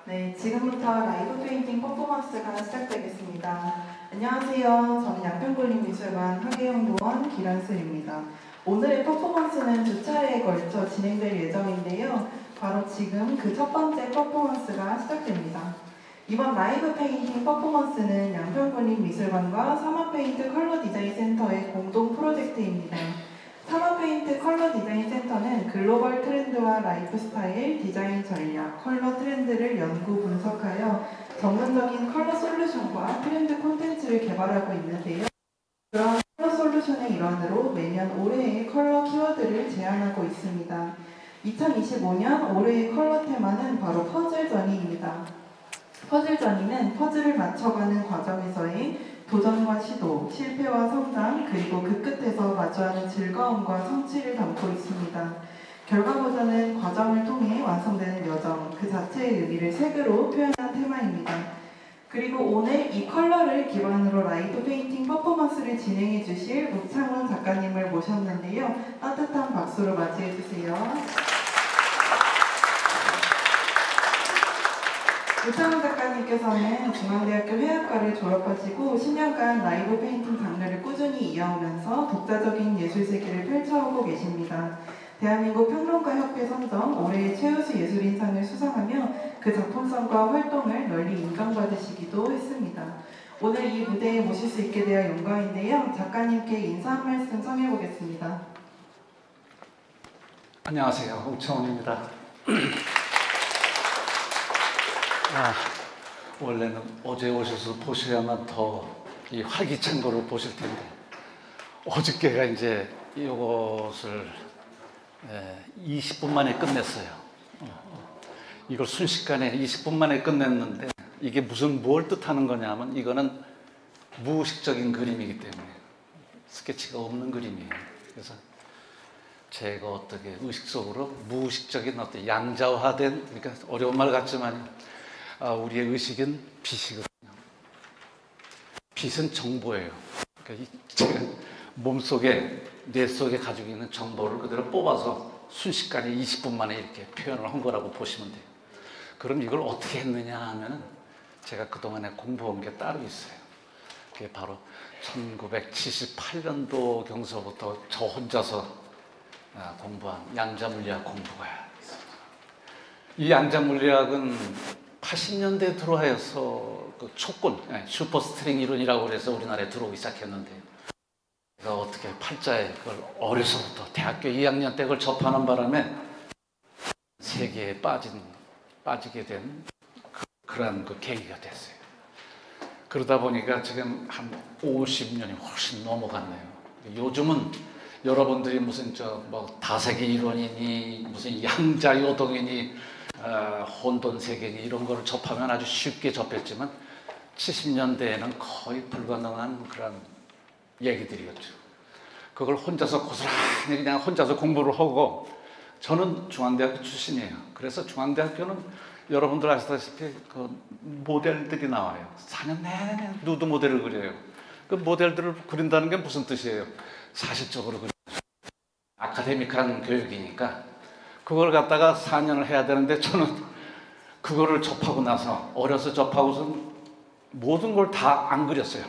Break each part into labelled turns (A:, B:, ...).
A: 네, 지금부터 라이브 페인팅 퍼포먼스가 시작되겠습니다. 안녕하세요. 저는 양평국립미술관 학예연구원 기란슬입니다. 오늘의 퍼포먼스는 2차례에 걸쳐 진행될 예정인데요. 바로 지금 그 첫 번째 퍼포먼스가 시작됩니다. 이번 라이브 페인팅 퍼포먼스는 양평국립미술관과 사마페인트 컬러 디자인 센터의 공동 프로젝트입니다. 사마페인트 컬러 디자인 센터는 글로벌 트렌드와 라이프 스타일, 디자인 전략, 컬러 트렌드를 연구 분석하여 전문적인 컬러 솔루션과 트렌드 콘텐츠를 개발하고 있는데요. 그런 컬러 솔루션의 일환으로 매년 올해의 컬러 키워드를 제안하고 있습니다. 2025년 올해의 컬러 테마는 바로 퍼즐 전이입니다. 퍼즐 전이는 퍼즐을 맞춰가는 과정에서의 도전과 시도, 실패와 성장, 그리고 그 끝에서 마주하는 즐거움과 성취를 담고 있습니다. 결과보다는 과정을 통해 완성되는 여정, 그 자체의 의미를 색으로 표현한 테마입니다. 그리고 오늘 이 컬러를 기반으로 라이브 페인팅 퍼포먼스를 진행해 주실 우창훈 작가님을 모셨는데요. 따뜻한 박수로 맞이해 주세요. 우창훈 작가님께서는 중앙대학교 회화과를 졸업하시고 10년간 라이브 페인팅 장르를 꾸준히 이어오면서 독자적인 예술 세계를 펼쳐오고 계십니다. 대한민국 평론가협회 선정 올해의 최우수 예술인상을 수상하며 그 작품성과 활동을 널리 인정받으시기도 했습니다. 오늘 이 무대에 모실 수 있게 되어 영광인데요. 작가님께 인사 한 말씀 청해보겠습니다.
B: 안녕하세요. 우창훈입니다. 원래는 어제 오셔서 보셔야만 더 이 활기찬 거를 보실 텐데 어저께가 이제 이것을 20분 만에 끝냈어요. 이걸 순식간에 20분 만에 끝냈는데 이게 뭘 뜻하는 거냐면 이거는 무의식적인 그림이기 때문에 스케치가 없는 그림이에요. 그래서 제가 어떻게 의식적으로 무의식적인 어떤 양자화된, 그러니까 어려운 말 같지만 우리의 의식은 빛이거든요. 빛은 정보예요. 그러니까 제가 몸속에, 뇌 속에 가지고 있는 정보를 그대로 뽑아서 순식간에 20분 만에 이렇게 표현을 한 거라고 보시면 돼요. 그럼 이걸 어떻게 했느냐 하면은 제가 그동안에 공부한 게 따로 있어요. 그게 바로 1978년도 경서부터 저 혼자서 공부한 양자물리학 공부가 있습니다. 이 양자물리학은 80년대에 들어와서 그 촉군, 슈퍼스트링 이론이라고 해서 우리나라에 들어오기 시작했는데요. 제가 어떻게 팔자에 그걸 어려서부터 대학교 2학년 때 그걸 접하는 바람에 세계에 빠지게 된 그런 그 계기가 됐어요. 그러다 보니까 지금 한 50년이 훨씬 넘어갔네요. 요즘은 여러분들이 무슨 다세계 이론이니 무슨 양자요동이니 혼돈 세계니 이런 거를 접하면 아주 쉽게 접했지만 70년대에는 거의 불가능한 그런 얘기들이었죠. 그걸 혼자서 고스란히 그냥 혼자서 공부를 하고, 저는 중앙대학교 출신이에요. 그래서 중앙대학교는 여러분들 아시다시피 그 모델들이 나와요. 4년 내내 누드 모델을 그려요. 그 모델들을 그린다는 게 무슨 뜻이에요? 사실적으로 그려요. 아카데믹한 교육이니까 그걸 갖다가 4년을 해야 되는데 저는 그거를 접하고 나서 어려서 접하고선 모든 걸 다 안 그렸어요.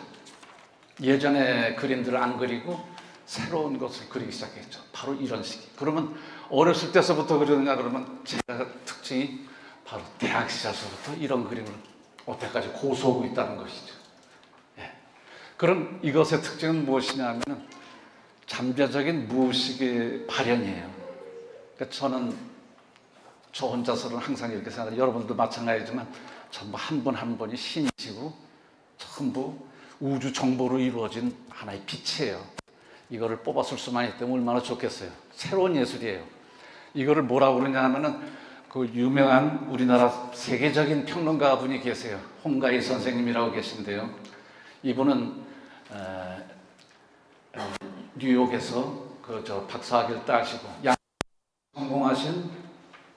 B: 예전에 그림들을 안 그리고 새로운 것을 그리기 시작했죠. 바로 이런 식이. 그러면 어렸을 때서부터 그러느냐 그러면 제가 특징이 바로 대학 시절서부터 이런 그림을 여태까지 고수하고 있다는 것이죠. 예. 그럼 이것의 특징은 무엇이냐면 잠재적인 무의식의 발현이에요. 그러니까 저는 저 혼자서는 항상 이렇게 생각해요. 여러분도 마찬가지지만 전부 한 분 한 분이 신이시고 전부 우주 정보로 이루어진 하나의 빛이에요. 이거를 뽑았을 수만 있다면 얼마나 좋겠어요. 새로운 예술이에요. 이거를 뭐라고 그러냐 하면은 그 유명한 우리나라 세계적인 평론가 분이 계세요. 홍가희 선생님이라고 계신데요. 이분은 뉴욕에서 박사학위를 따시고 성공하신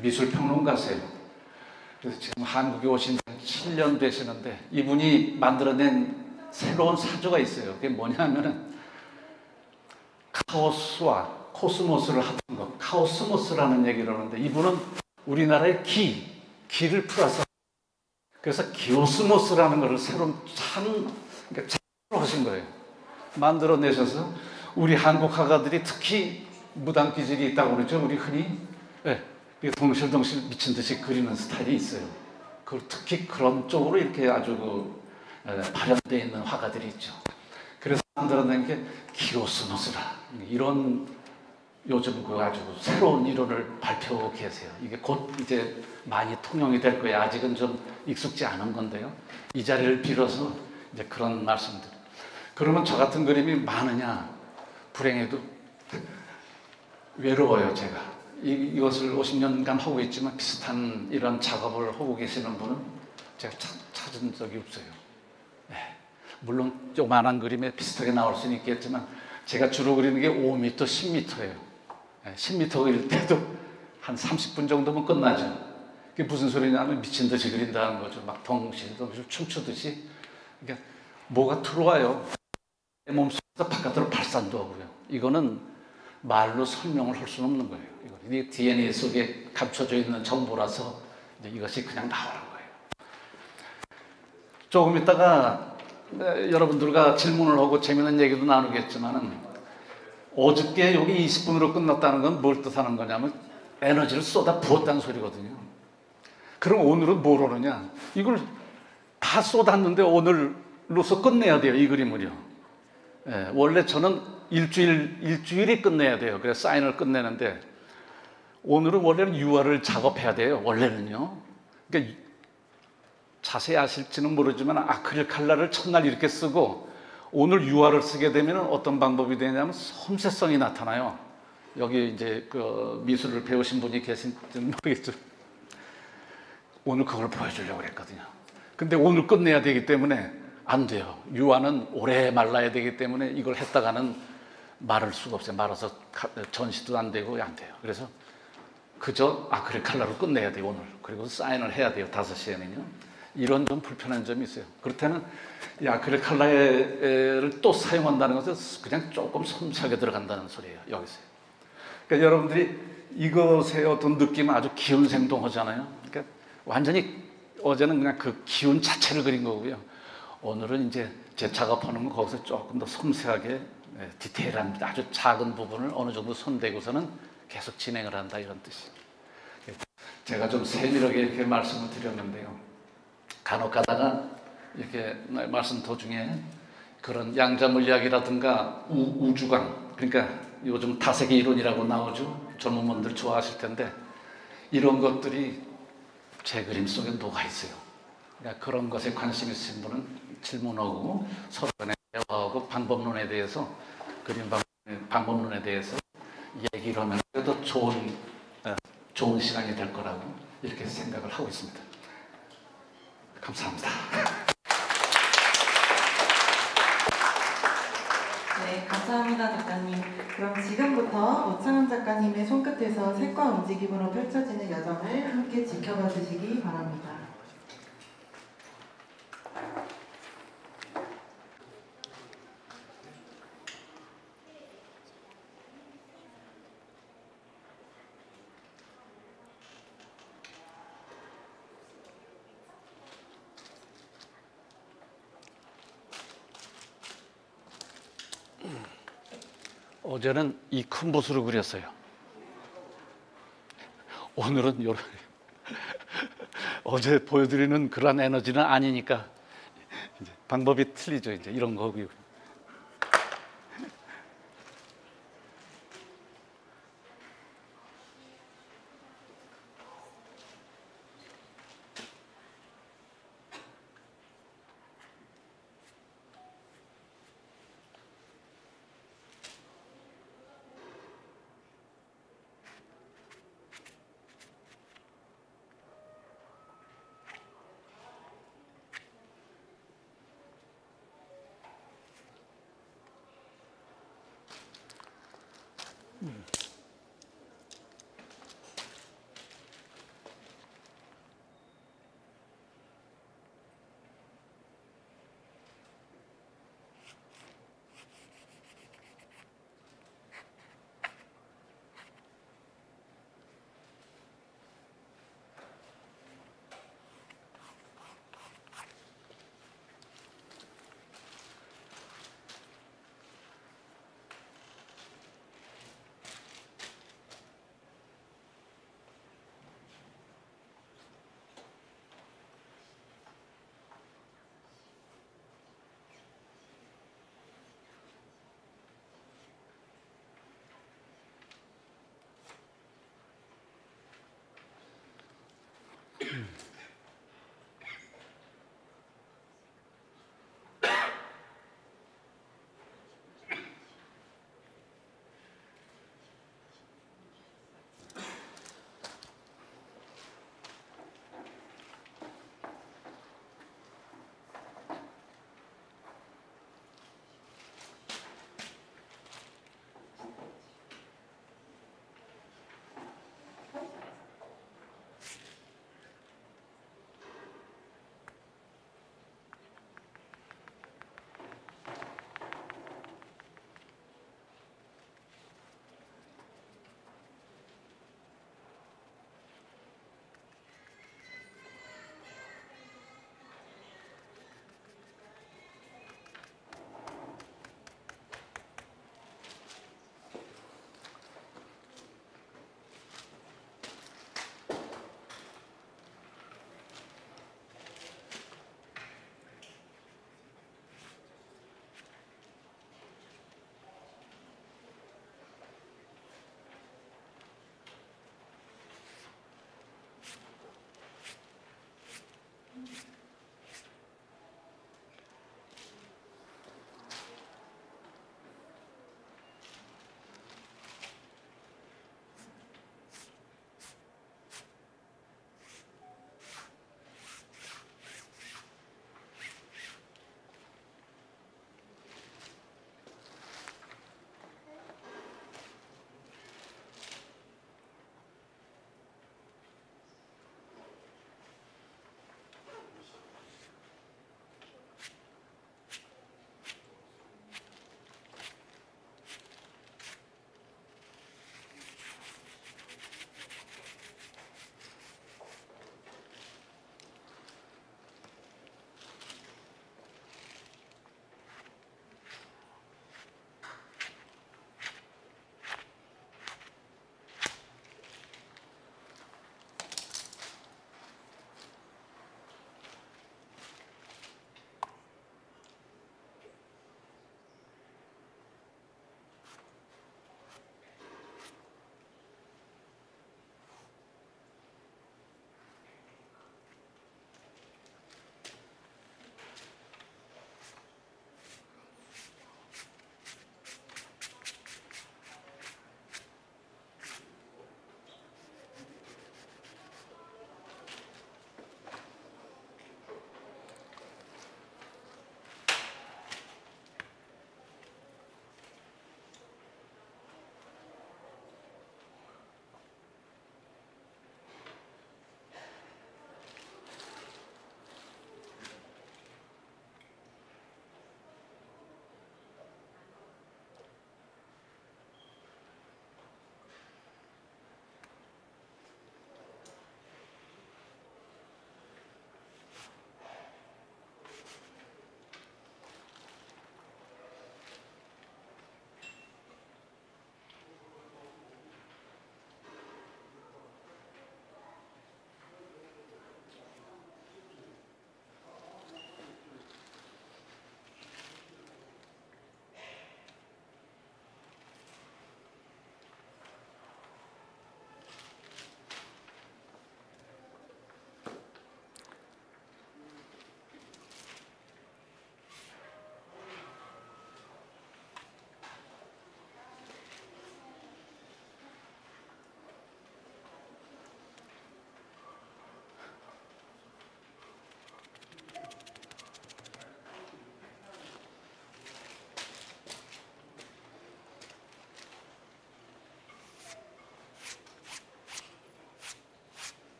B: 미술평론가세요. 그래서 지금 한국에 오신 지 7년 되시는데 이분이 만들어낸 새로운 사조가 있어요. 그게 뭐냐면은 카오스와 코스모스를 합한 것, 카오스모스라는 얘기를 하는데 이분은 우리나라의 기를 풀어서 그래서 기오스모스라는 것을 새로 그러니까 새로 하신 거예요. 만들어내셔서 우리 한국 화가들이 특히 무당 기질이 있다고 그러죠. 우리 흔히 덩실덩실 미친 듯이 그리는 스타일이 있어요. 특히 그런 쪽으로 이렇게 아주 발현되어 있는 화가들이 있죠. 그래서 만들어낸 게 기오스모스라 이런 요즘 아주 새로운 이론을 발표하고 계세요. 이게 곧 이제 많이 통용이 될 거예요. 아직은 좀 익숙지 않은 건데요. 이 자리를 빌어서 이제 그런 말씀들. 그러면 저 같은 그림이 많으냐? 불행해도 외로워요, 제가. 이것을 50년간 하고 있지만 비슷한 이런 작업을 하고 계시는 분은 제가 찾은 적이 없어요. 네. 물론 요만한 그림에 비슷하게 나올 수는 있겠지만 제가 주로 그리는 게 5m, 10m예요. 10m 그릴 때도 한 30분 정도면 끝나죠. 그게 무슨 소리냐면 미친 듯이 그린다는 거죠. 막 덩실덩실 춤추듯이. 그러니까 뭐가 들어와요. 내 몸속에서 바깥으로 발산도 하고요. 이거는 말로 설명을 할 수는 없는 거예요. 이게 DNA 속에 감춰져 있는 정보라서 이제 이것이 그냥 나오는 거예요. 조금 있다가 여러분들과 질문을 하고 재미있는 얘기도 나누겠지만은 어저께 여기 20분으로 끝났다는 건 뭘 뜻하는 거냐면 에너지를 쏟아 부었다는 소리거든요. 그럼 오늘은 뭘 하느냐? 이걸 다 쏟았는데 오늘로서 끝내야 돼요. 이 그림을요. 원래 저는 일주일이 끝내야 돼요. 그래서 사인을 끝내는데 오늘은 원래는 유화를 작업해야 돼요. 원래는요. 그러니까 자세히 아실지는 모르지만 아크릴 칼라를 첫날 이렇게 쓰고 오늘 유화를 쓰게 되면 어떤 방법이 되냐면 섬세성이 나타나요. 여기 이제 그 미술을 배우신 분이 계신지는 모르겠죠. 오늘 그걸 보여주려고 그랬거든요. 근데 오늘 끝내야 되기 때문에 안 돼요. 유화는 오래 말라야 되기 때문에 이걸 했다가는 마를 수가 없어요. 말아서 전시도 안 되고 안 돼요. 그래서 그저 아크릴 칼라로 끝내야 돼요, 오늘. 그리고 사인을 해야 돼요, 5시에는요. 이런 좀 불편한 점이 있어요. 그렇다면 이 아크릴 칼라를 또 사용한다는 것은 그냥 조금 섬세하게 들어간다는 소리예요, 여기서요. 그러니까 여러분들이 이것의 어떤 느낌은 아주 기운생동하잖아요. 그러니까 완전히 어제는 그냥 그 기운 자체를 그린 거고요. 오늘은 이제 제 작업하는 건 거기서 조금 더 섬세하게 디테일한 아주 작은 부분을 어느 정도 손대고서는 계속 진행을 한다 이런 뜻이에요. 제가 좀 세밀하게 이렇게 말씀을 드렸는데요. 간혹 가다가 이렇게 말씀 도중에 그런 양자물리학이라든가 우주관, 그러니까 요즘 다세계 이론이라고 나오죠. 젊은 분들 좋아하실 텐데 이런 것들이 제 그림 속에 녹아 있어요. 그러니까 그런 것에 관심 있으신 분은 질문하고 서로 간에 대화하고 방법론에 대해서 그림 방법론에 대해서 얘기를 하면 그래도 좋은 시간이 될 거라고 이렇게 생각을 하고 있습니다. 감사합니다.
A: 네, 감사합니다, 작가님. 그럼 지금부터 오창훈 작가님의 손끝에서 색과 움직임으로 펼쳐지는 여정을 함께 지켜봐 주시기 바랍니다.
B: 어제는 이 큰 붓으로 그렸어요. 오늘은 요런 어제 보여드리는 그런 에너지는 아니니까 이제 방법이 틀리죠. 이제 이런 거고요.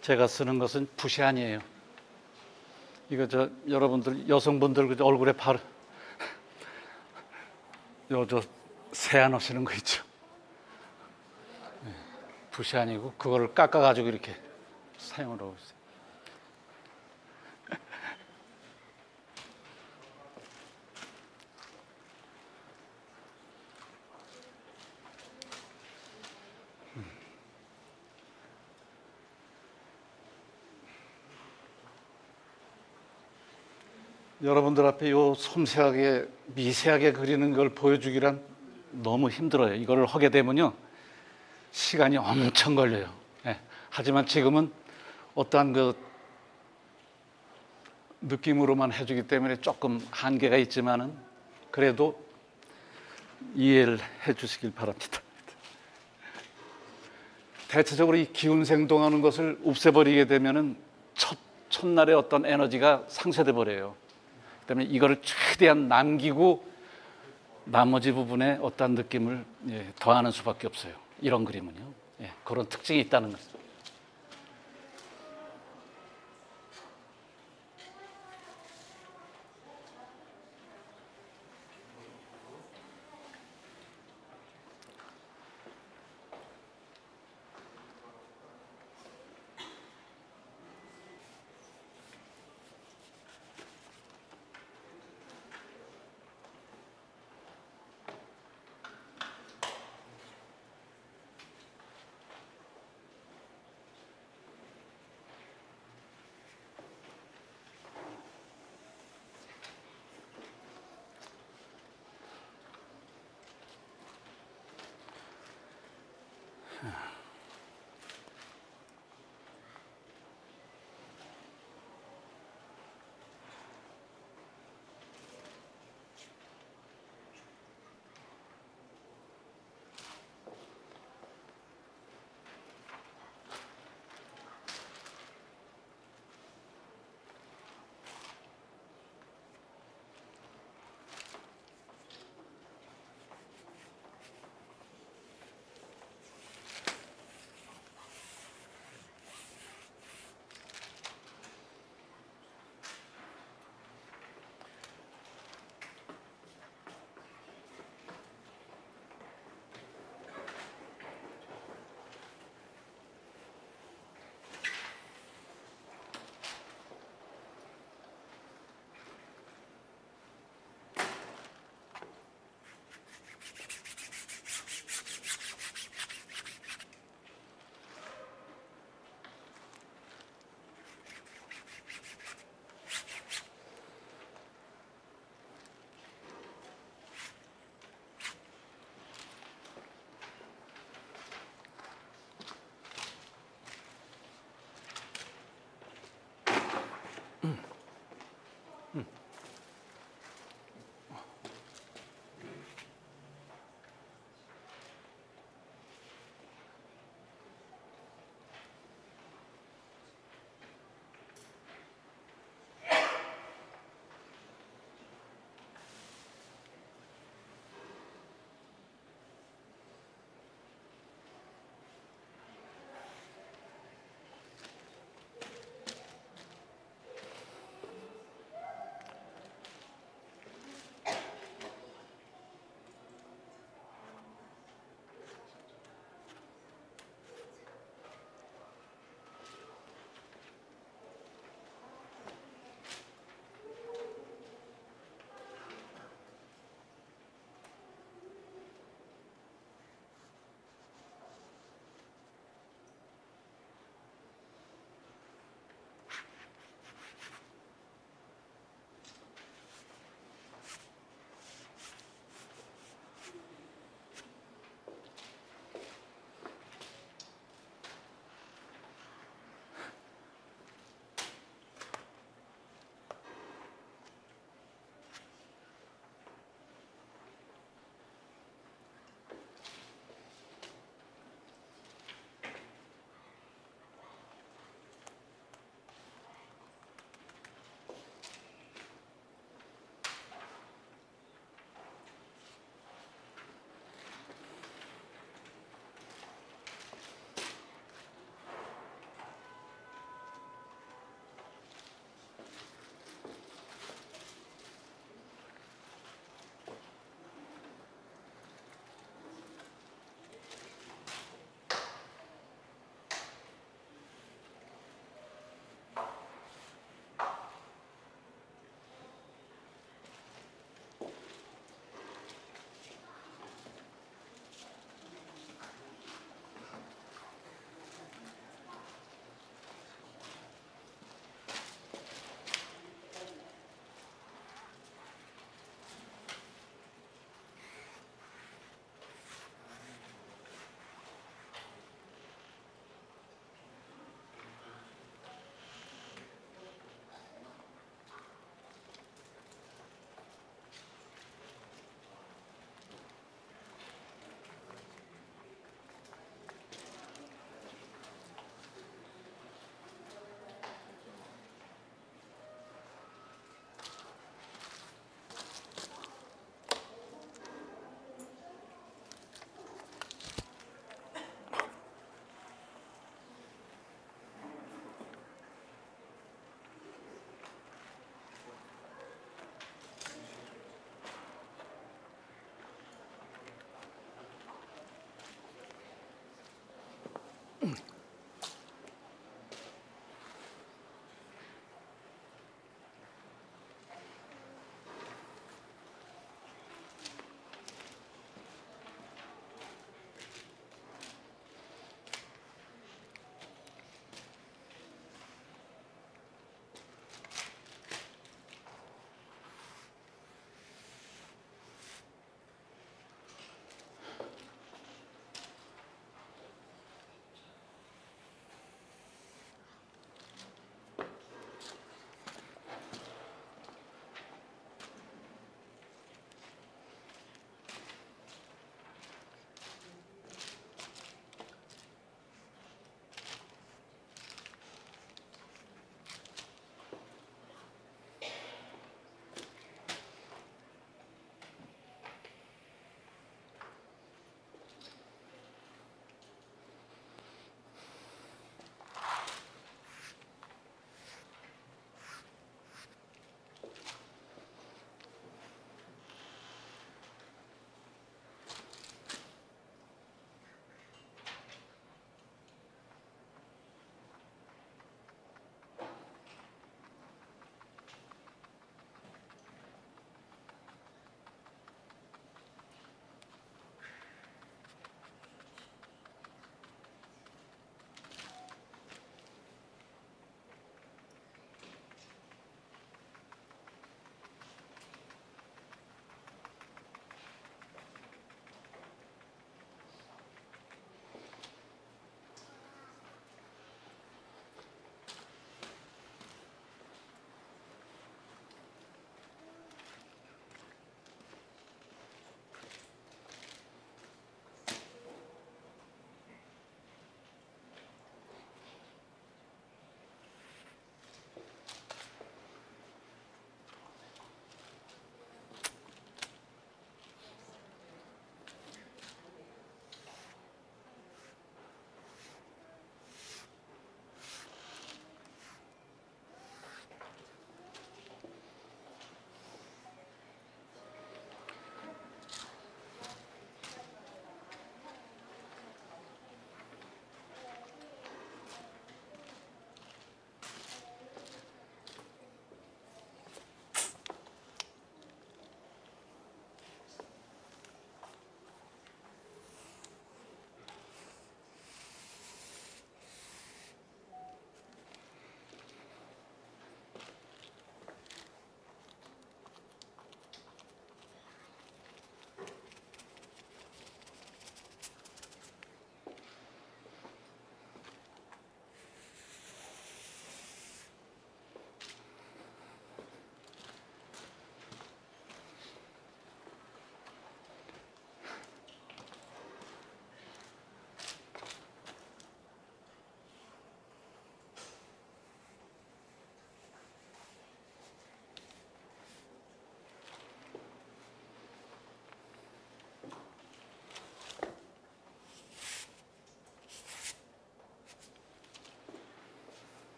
B: 제가 쓰는 것은 붓이 아니에요. 이거 여러분들 여성분들 그 얼굴에 바르 저 세안하시는 거 있죠. 붓이 아니고 그거를 깎아가지고 이렇게 사용을 하고 있어요. 여러분들 앞에 요 섬세하게 미세하게 그리는 걸 보여주기란 너무 힘들어요. 이걸 하게 되면요 시간이 엄청 걸려요. 예. 하지만 지금은 어떠한 그 느낌으로만 해주기 때문에 조금 한계가 있지만은 그래도 이해를 해주시길 바랍니다. 대체적으로 이 기운생동하는 것을 없애버리게 되면은 첫날의 어떤 에너지가 상쇄돼 버려요. 그다음에 이거를 최대한 남기고 나머지 부분에 어떤 느낌을 더하는 수밖에 없어요. 이런 그림은요. 그런 특징이 있다는 거죠.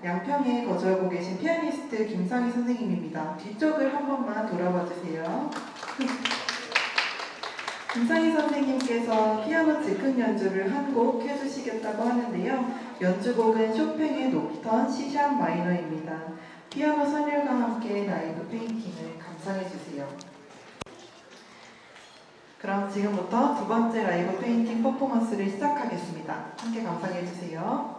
A: 양평에 거주하고 계신 피아니스트 김상희 선생님입니다. 뒤쪽을 한 번만 돌아봐 주세요. 김상희 선생님께서 피아노 즉흥 연주를 한 곡 해주시겠다고 하는데요. 연주곡은 쇼팽의 녹턴 C샵 마이너입니다. 피아노 선율과 함께 라이브 페인팅을 감상해 주세요. 그럼 지금부터 두 번째 라이브 페인팅 퍼포먼스를 시작하겠습니다. 함께 감상해 주세요.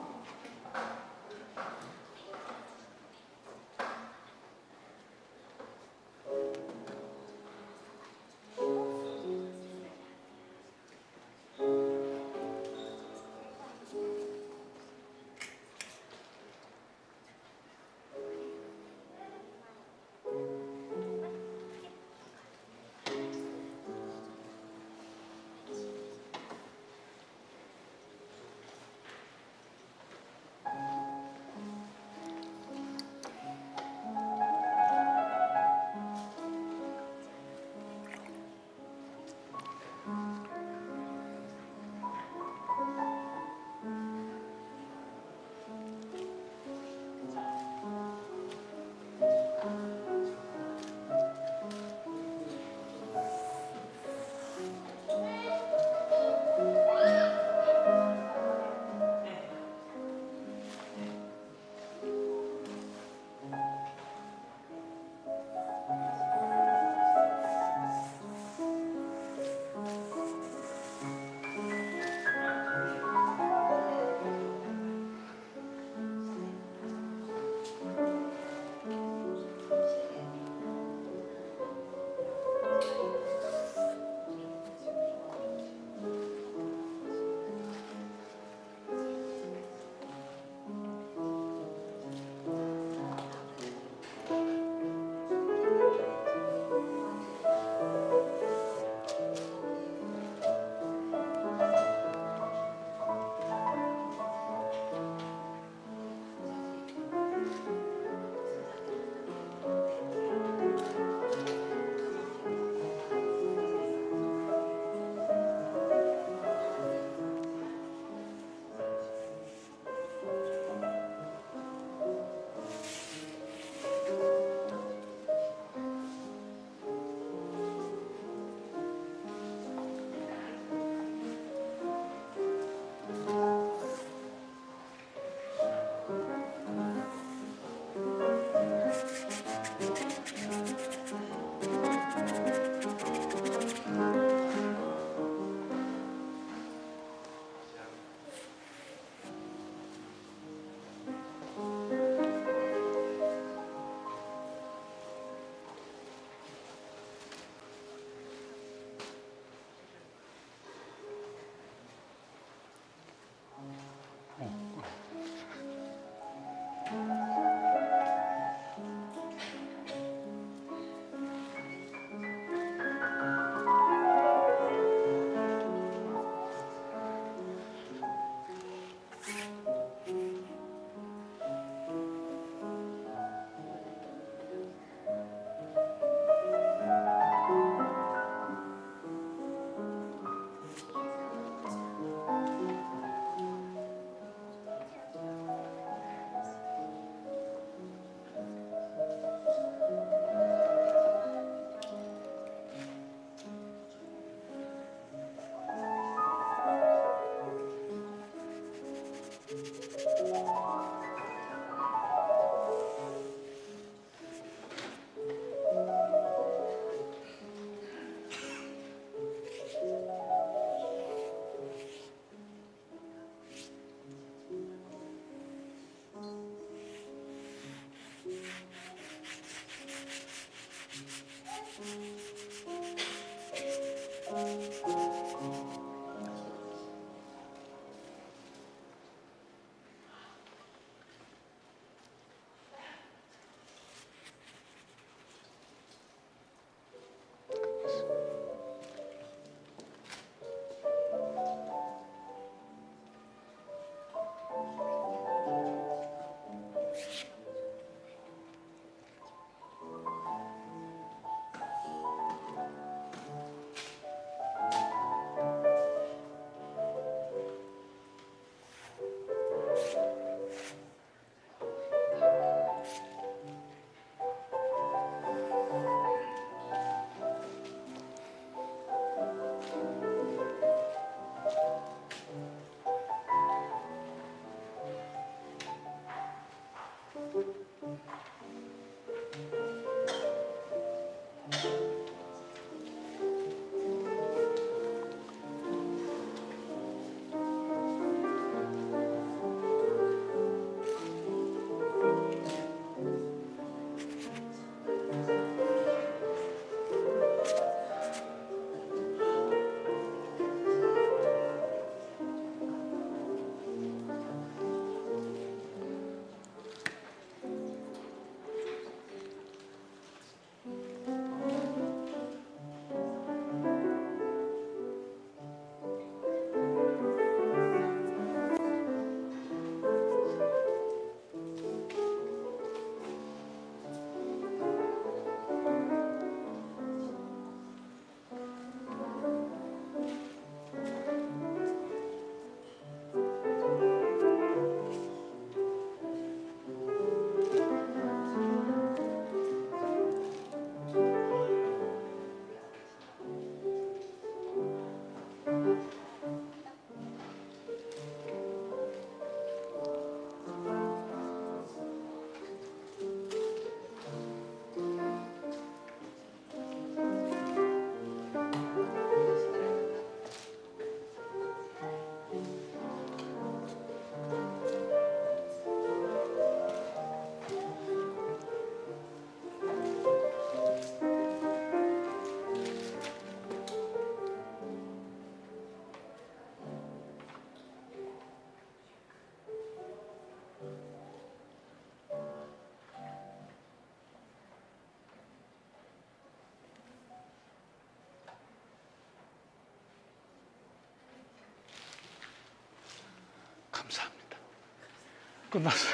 B: 끝났어요.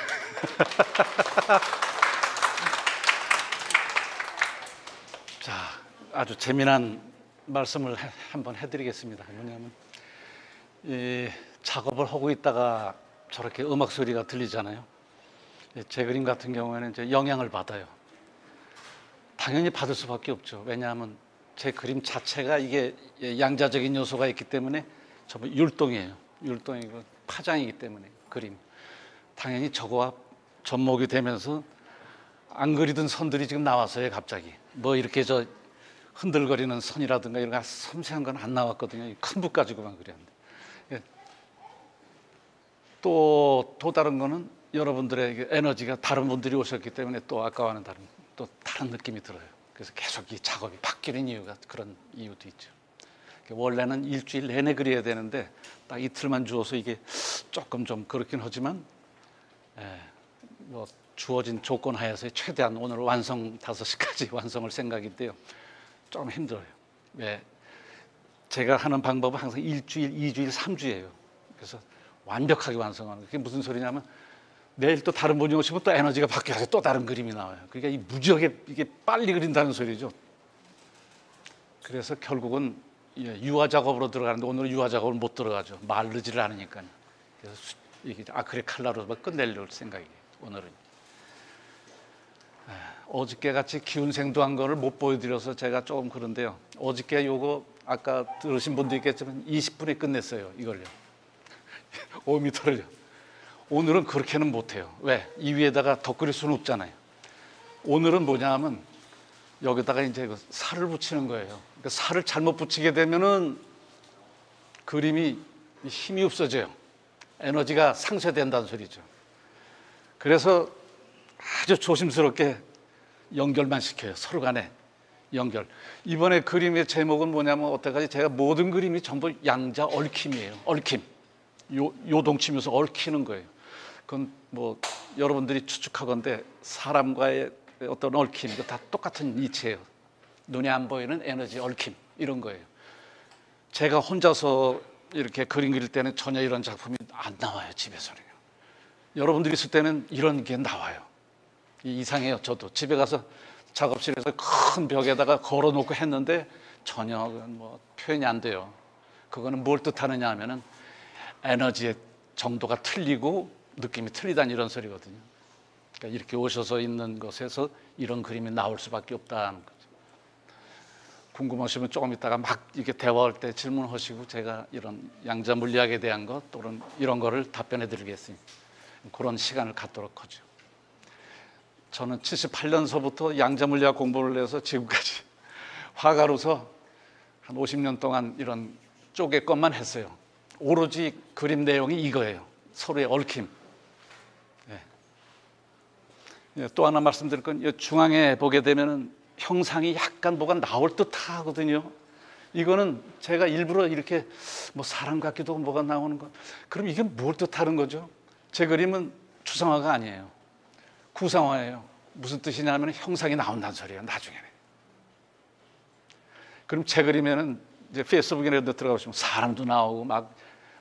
B: 자, 아주 재미난 말씀을 한번 해드리겠습니다. 뭐냐면 이 작업을 하고 있다가 저렇게 음악 소리가 들리잖아요. 제 그림 같은 경우에는 이제 영향을 받아요. 당연히 받을 수밖에 없죠. 왜냐하면 제 그림 자체가 이게 양자적인 요소가 있기 때문에 전부 율동이에요. 율동이고 파장이기 때문에 그림. 당연히 저거와 접목이 되면서 안 그리던 선들이 지금 나왔어요. 갑자기 뭐 이렇게 저 흔들거리는 선이라든가 이런 거 섬세한 건 안 나왔거든요. 큰 붓 가지고만 그렸는데. 또 다른 거는 여러분들의 에너지가 다른 분들이 오셨기 때문에 또 아까와는 다른 느낌이 들어요. 그래서 계속 이 작업이 바뀌는 이유가 그런 이유도 있죠. 원래는 일주일 내내 그려야 되는데 딱 이틀만 주어서 이게 조금 좀 그렇긴 하지만 뭐 주어진 조건 하에서 최대한 오늘 완성 5시까지 완성을 생각인데요. 좀 힘들어요. 왜? 제가 하는 방법은 항상 일주일, 2주일, 3주예요. 그래서 완벽하게 완성하는 거예요. 그게 무슨 소리냐면 내일 또 다른 분이 오시면 또 에너지가 바뀌어서 또 다른 그림이 나와요. 그러니까 이 무지하게 이게 빨리 그린다는 소리죠. 그래서 결국은 유화 작업으로 들어가는데 오늘은 유화 작업을 못 들어가죠. 마르지를 않으니까요. 그래서 이게 아크릴 칼라로 끝내려고 생각이에요. 오늘은. 어저께 같이 기운생도한 거를 못 보여드려서 제가 조금 그런데요. 어저께 요거 아까 들으신 분도 있겠지만 20분에 끝냈어요. 이걸요. 5m를요. 오늘은 그렇게는 못해요. 왜? 이 위에다가 덧그릴 수는 없잖아요. 오늘은 뭐냐 하면 여기다가 이제 살을 붙이는 거예요. 그러니까 살을 잘못 붙이게 되면은 그림이 힘이 없어져요. 에너지가 상쇄된다는 소리죠. 그래서 아주 조심스럽게 연결만 시켜요. 서로 간에 연결. 이번에 그림의 제목은 뭐냐면 어때까지 제가 모든 그림이 전부 양자 얽힘이에요. 얽힘. 요동치면서 얽히는 거예요. 그건 뭐 여러분들이 추측하건대 사람과의 어떤 얽힘, 이거 다 똑같은 이치예요. 눈에 안 보이는 에너지 얽힘 이런 거예요. 제가 혼자서 이렇게 그림 그릴 때는 전혀 이런 작품이 안 나와요. 집에서는요. 여러분들이 있을 때는 이런 게 나와요. 이상해요. 저도 집에 가서 작업실에서 큰 벽에다가 걸어놓고 했는데 전혀 뭐 표현이 안 돼요. 그거는 뭘 뜻하느냐 하면은 에너지의 정도가 틀리고 느낌이 틀리다는 이런 소리거든요. 그러니까 이렇게 오셔서 있는 것에서 이런 그림이 나올 수밖에 없다는 거죠. 궁금하시면 조금 있다가 막 이렇게 대화할 때 질문하시고 제가 이런 양자 물리학에 대한 것 또는 이런 거를 답변해 드리겠습니다. 그런 시간을 갖도록 하죠. 저는 78년서부터 양자 물리학 공부를 해서 지금까지 화가로서 한 50년 동안 이런 쪼개 것만 했어요. 오로지 그림 내용이 이거예요. 서로의 얽힘. 또 하나 말씀드릴 건 중앙에 보게 되면은 형상이 약간 뭐가 나올 듯 하거든요. 이거는 제가 일부러 이렇게 뭐 사람 같기도 하고 뭐가 나오는 거. 그럼 이게 뭘 뜻하는 거죠? 제 그림은 추상화가 아니에요. 구상화예요. 무슨 뜻이냐면 형상이 나온다는 소리예요. 나중에는. 그럼 제 그림에는 이제 페이스북에 이런 데 들어가보시면 사람도 나오고 막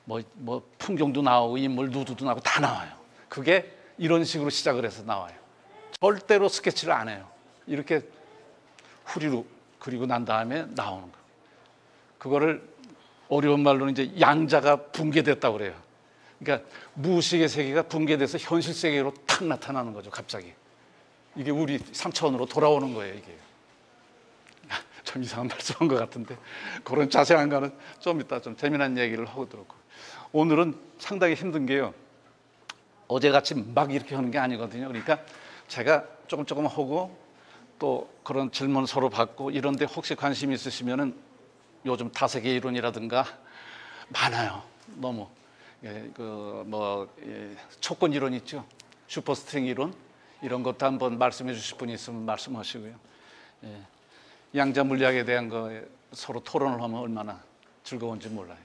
B: 뭐 풍경도 나오고 인물 누드도 나오고 다 나와요. 그게 이런 식으로 시작을 해서 나와요. 절대로 스케치를 안 해요. 이렇게 후리로 그리고 난 다음에 나오는 거. 그거를 어려운 말로는 이제 양자가 붕괴됐다고 그래요. 그러니까 무의식의 세계가 붕괴돼서 현실 세계로 탁 나타나는 거죠. 갑자기. 이게 우리 3차원으로 돌아오는 거예요. 이게. 좀 이상한 말씀한 것 같은데 그런 자세한 거는 좀 이따 좀 재미난 얘기를 하고 들었고, 오늘은 상당히 힘든 게요. 어제같이 막 이렇게 하는 게 아니거든요. 그러니까 제가 조금 하고 또 그런 질문 서로 받고 이런데 혹시 관심 있으시면은 요즘 다세계 이론이라든가 많아요. 너무 촉권 이론 있죠. 슈퍼스트링 이론 이런 것도 한번 말씀해 주실 분이 있으면 말씀하시고요. 양자 물리학에 대한 거 서로 토론을 하면 얼마나 즐거운지 몰라요.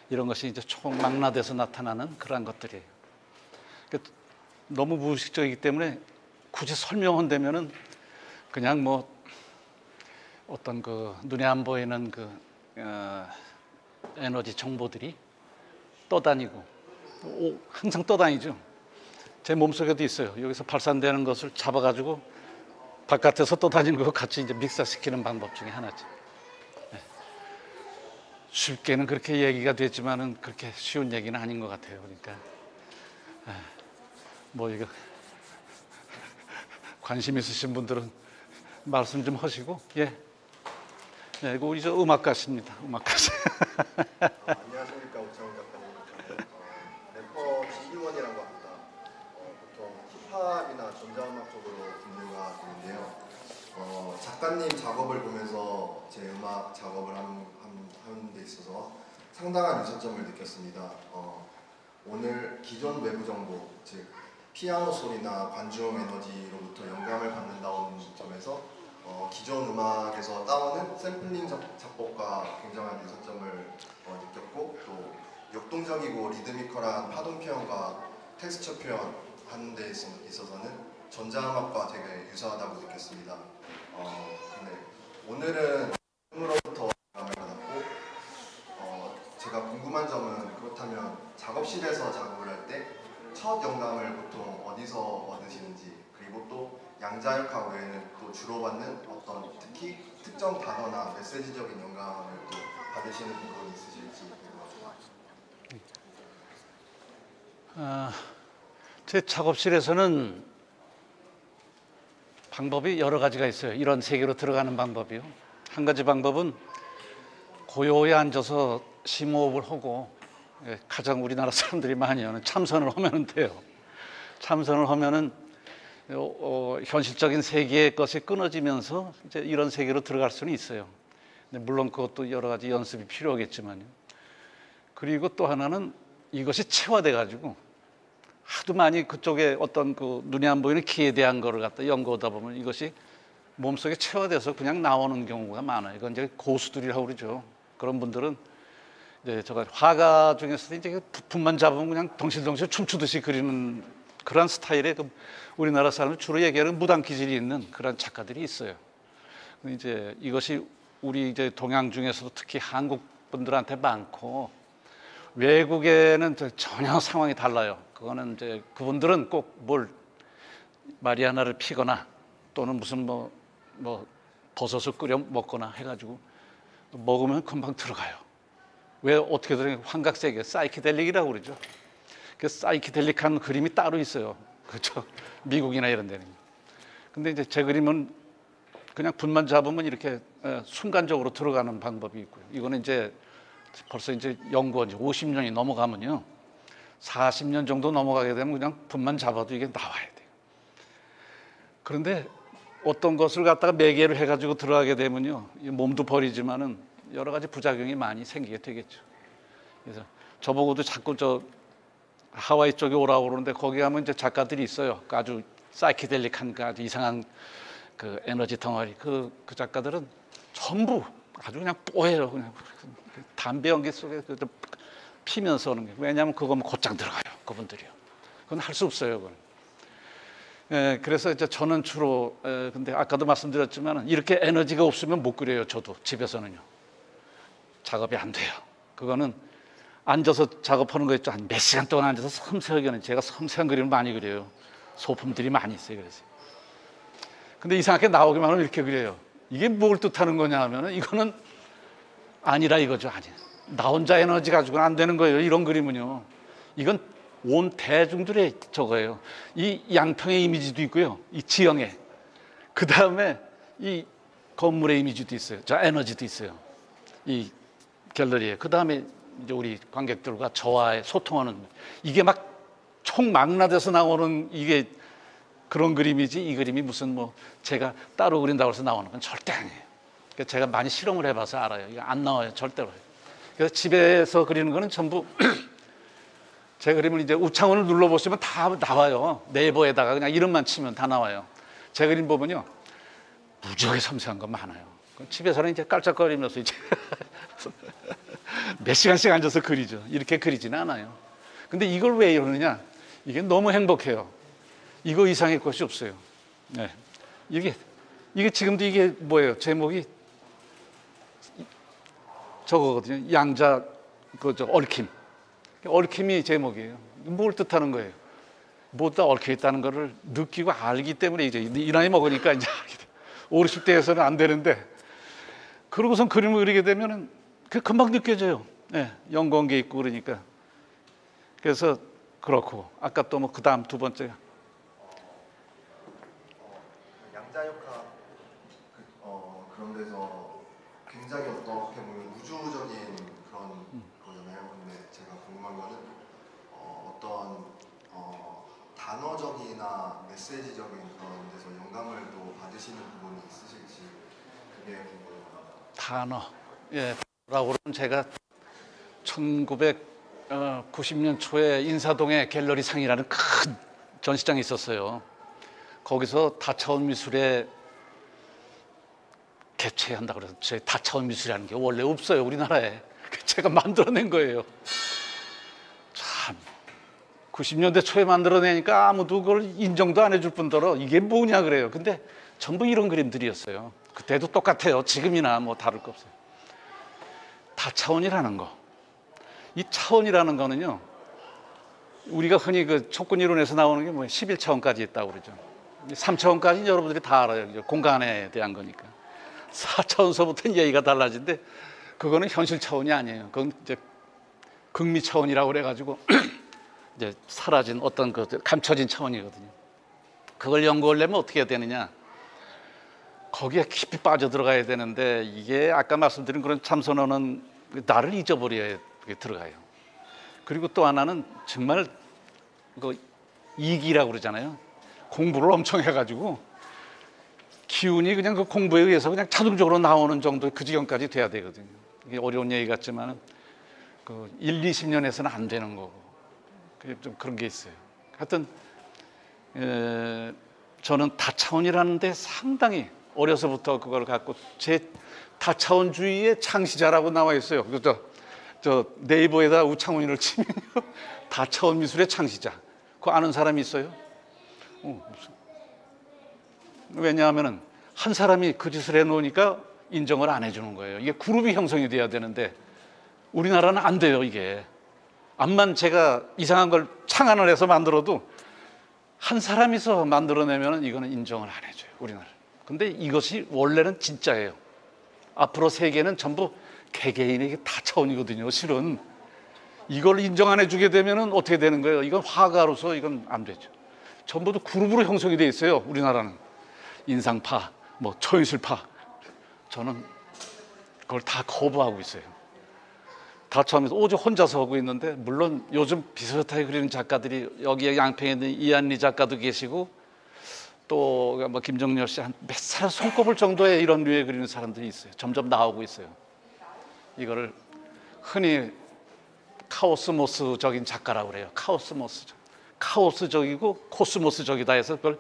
B: 이런 것이 이제 총망라돼서 나타나는 그러한 것들이에요. 그러니까 너무 무의식적이기 때문에 굳이 설명한다면은 그냥 뭐 어떤 그 눈에 안 보이는 그 에너지 정보들이 떠다니고 항상 떠다니죠. 제 몸속에도 있어요. 여기서 발산되는 것을 잡아가지고 바깥에서 떠다니는 것 같이 이제 믹사시키는 방법 중에 하나죠. 네. 쉽게는 그렇게 얘기가 됐지만은 그렇게 쉬운 얘기는 아닌 것 같아요. 그러니까 뭐 이거 관심 있으신 분들은 말씀 좀 하시고 예. 네, 이거 우리 저 음악가십니다. 음악가시.
C: 안녕하십니까, 오창훈 작가님. 래퍼 지기원이라고 합니다. 보통 힙합이나 전자음악 쪽으로 분류가 되는데요. 작가님 작업을 보면서 제 음악 작업을 하는 데 있어서 상당한 유사점을 느꼈습니다. 오늘 기존 외부 정보, 즉 피아노 소리나 관중 에너지로부터 영감을 받는다는 점에서 기존 음악에서 따오는 샘플링 작곡과 굉장한 유사점을 느꼈고, 또 역동적이고 리드미컬한 파동 표현과 텍스처 표현 하는 데 있어서는 전자음악과 되게 유사하다고 느꼈습니다. 근데 오늘은 으로부터 영감을 받았고, 제가 궁금한 점은 그렇다면 작업실에서 작업을 할 때 첫 영감을 보통 어디서 얻으시는지, 그리고 또 양자역학 외에는 또 주로 받는 어떤 특히 특정 단어나 메시지적인 영감을 또 받으시는 부분이 있으실지 궁금합니다.
B: 제 작업실에서는 방법이 여러 가지가 있어요. 이런 세계로 들어가는 방법이요. 한 가지 방법은 고요히 앉아서 심호흡을 하고, 가장 우리나라 사람들이 많이 하는 참선을 하면 돼요. 참선을 하면은 현실적인 세계의 것이 끊어지면서 이제 이런 세계로 들어갈 수는 있어요. 근데 물론 그것도 여러 가지 연습이 필요하겠지만요. 그리고 또 하나는 이것이 체화돼 가지고 하도 많이 그쪽에 어떤 그 눈에 안 보이는 기에 대한 거를 갖다 연구하다 보면 이것이 몸속에 체화돼서 그냥 나오는 경우가 많아요. 이건 이제 고수들이라고 그러죠. 그런 분들은 이제 제가 화가 중에서도 이제 부품만 잡으면 그냥 덩실덩실 춤추듯이 그리는 그런 스타일의 그 우리나라 사람들 주로 얘기하는 무당 기질이 있는 그런 작가들이 있어요. 이제 이것이 우리 이제 동양 중에서도 특히 한국 분들한테 많고, 외국에는 전혀 상황이 달라요. 그거는 이제 그분들은 꼭 뭘 마리아나를 피거나 또는 무슨 뭐 버섯을 끓여 먹거나 해가지고 먹으면 금방 들어가요. 왜 어떻게 들어가요? 환각세계, 사이키델릭이라고 그러죠. 그 사이키델릭한 그림이 따로 있어요. 그렇죠? 미국이나 이런 데는. 근데 이제 제 그림은 그냥 분만 잡으면 이렇게 순간적으로 들어가는 방법이 있고요. 이거는 이제 벌써 이제 연구한 지 50년이 넘어가면요, 40년 정도 넘어가게 되면 그냥 분만 잡아도 이게 나와야 돼요. 그런데 어떤 것을 갖다가 매개를 해가지고 들어가게 되면요, 몸도 버리지만은 여러 가지 부작용이 많이 생기게 되겠죠. 그래서 저보고도 자꾸 저 하와이 쪽에 오라고 그러는데 거기 가면 이제 작가들이 있어요. 아주 사이키델릭한 아주 이상한 그 에너지 덩어리. 그 작가들은 전부 아주 그냥 뽀해요. 그냥 담배 연기 속에 피면서 오는 게. 왜냐하면 그거면 곧장 들어가요. 그분들이요. 그건 할 수 없어요. 그건. 그래서 이제 저는 주로 근데 아까도 말씀드렸지만 이렇게 에너지가 없으면 못 그려요. 저도 집에서는요. 작업이 안 돼요. 그거는 앉아서 작업하는 거 있죠. 한 몇 시간 동안 앉아서 섬세하게 하는, 제가 섬세한 그림을 많이 그려요. 소품들이 많이 있어요. 그래서. 근데 이상하게 나오기만 하면 이렇게 그려요. 이게 뭘 뜻하는 거냐 하면은 이거는 아니라 이거죠. 아니. 나 혼자 에너지 가지고는 안 되는 거예요. 이런 그림은요. 이건 온 대중들의 저거예요. 이 양평의 이미지도 있고요. 이 지형에. 그 다음에 이 건물의 이미지도 있어요. 저 에너지도 있어요. 이 갤러리에. 그 다음에 이제 우리 관객들과 저와의 소통하는, 이게 막 총망라돼서 나오는 이게 그런 그림이지, 이 그림이 무슨 뭐 제가 따로 그린다고 해서 나오는 건 절대 아니에요. 그러니까 제가 많이 실험을 해봐서 알아요. 이거 안 나와요. 절대로. 그래서 집에서 그리는 거는 전부 제 그림을 이제 우창훈을 눌러보시면 다 나와요. 네이버에다가 그냥 이름만 치면 다 나와요. 제 그림 보면요, 무지하게 섬세한 거 많아요. 집에서는 이제 깔짝거리면서 이제 몇 시간씩 앉아서 그리죠. 이렇게 그리지는 않아요. 근데 이걸 왜 이러느냐? 이게 너무 행복해요. 이거 이상의 것이 없어요. 네. 이게 지금도 이게 뭐예요? 제목이 저거거든요. 양자 얽힘. 얽힘이 제목이에요. 뭘 뜻하는 거예요? 뭐다 얽혀 있다는 거를 느끼고 알기 때문에 이제 이 나이 먹으니까 이제 50, 60대에서는 안 되는데 그러고선 그림을 그리게 되면은 그 금방 느껴져요. 네, 연관계 있고 그러니까. 그래서 그렇고 아까 또 뭐 그다음 두 번째
C: 양자역학 그런 데서 굉장히 어떻게 보면 우주적인 그런 거잖아요. 근데 제가 궁금한 거는 어떤 단어적이나 메시지적인 그런 데서 영감을 또 받으시는 부분이 있으실지 그게 궁금해요.
B: 단어. 예, 라고 그러면 제가 1990년 초에 인사동에 갤러리 상이라는 큰 전시장이 있었어요. 거기서 다차원 미술에 개최한다 그래서 제 다차원 미술이라는 게 원래 없어요, 우리나라에. 제가 만들어낸 거예요. 참 90년대 초에 만들어내니까 아무도 그걸 인정도 안 해줄 뿐더러 이게 뭐냐 그래요. 근데 전부 이런 그림들이었어요. 그때도 똑같아요. 지금이나 뭐 다를 거 없어요. 다차원이라는 거. 이 차원이라는 거는요, 우리가 흔히 그 촉근 이론에서 나오는 게 뭐 11차원까지 있다고 그러죠. 3차원까지는 여러분들이 다 알아요. 공간에 대한 거니까. 4차원서부터는 얘기가 달라진데 그거는 현실 차원이 아니에요. 그건 이제 극미 차원이라고 그래가지고 이제 사라진 어떤 그 감춰진 차원이거든요. 그걸 연구하려면 어떻게 해야 되느냐? 거기에 깊이 빠져 들어가야 되는데 이게 아까 말씀드린 그런 참선어는 나를 잊어버려야 들어가요. 그리고 또 하나는 정말 그 이기라고 그러잖아요. 공부를 엄청 해가지고 기운이 그냥 그 공부에 의해서 그냥 자동적으로 나오는 정도 그 지경까지 돼야 되거든요. 이게 어려운 얘기 같지만 그 1, 20년에서는 안 되는 거고 좀 그런 게 있어요. 하여튼 저는 다차원이라는 데 상당히 어려서부터 그걸 갖고 제 다차원주의의 창시자라고 나와 있어요. 저 네이버에다 우창훈이를 치면요 다차원 미술의 창시자. 그거 아는 사람이 있어요? 왜냐하면은 한 사람이 그 짓을 해놓으니까 인정을 안 해주는 거예요. 이게 그룹이 형성이 돼야 되는데 우리나라는 안 돼요. 이게 암만 제가 이상한 걸 창안을 해서 만들어도 한 사람이서 만들어내면 이거는 인정을 안 해줘요. 우리나라. 근데 이것이 원래는 진짜예요. 앞으로 세계는 전부 개개인에게 다 차원이거든요. 실은 이걸 인정 안 해주게 되면 어떻게 되는 거예요? 이건 화가로서 이건 안 되죠. 전부 다 그룹으로 형성이 돼 있어요. 우리나라는 인상파, 뭐 초인술파. 저는 그걸 다 거부하고 있어요. 다 처음에서 오직 혼자서 하고 있는데 물론 요즘 비슷하게 그리는 작가들이 여기에 양평에 있는 이한리 작가도 계시고 또 뭐 김정렬 씨 한 몇 사람 손꼽을 정도의 이런 류에 그리는 사람들이 있어요. 점점 나오고 있어요. 이거를 흔히 카오스모스적인 작가라고 그래요. 카오스모스적. 카오스적이고 코스모스적이다 해서 그걸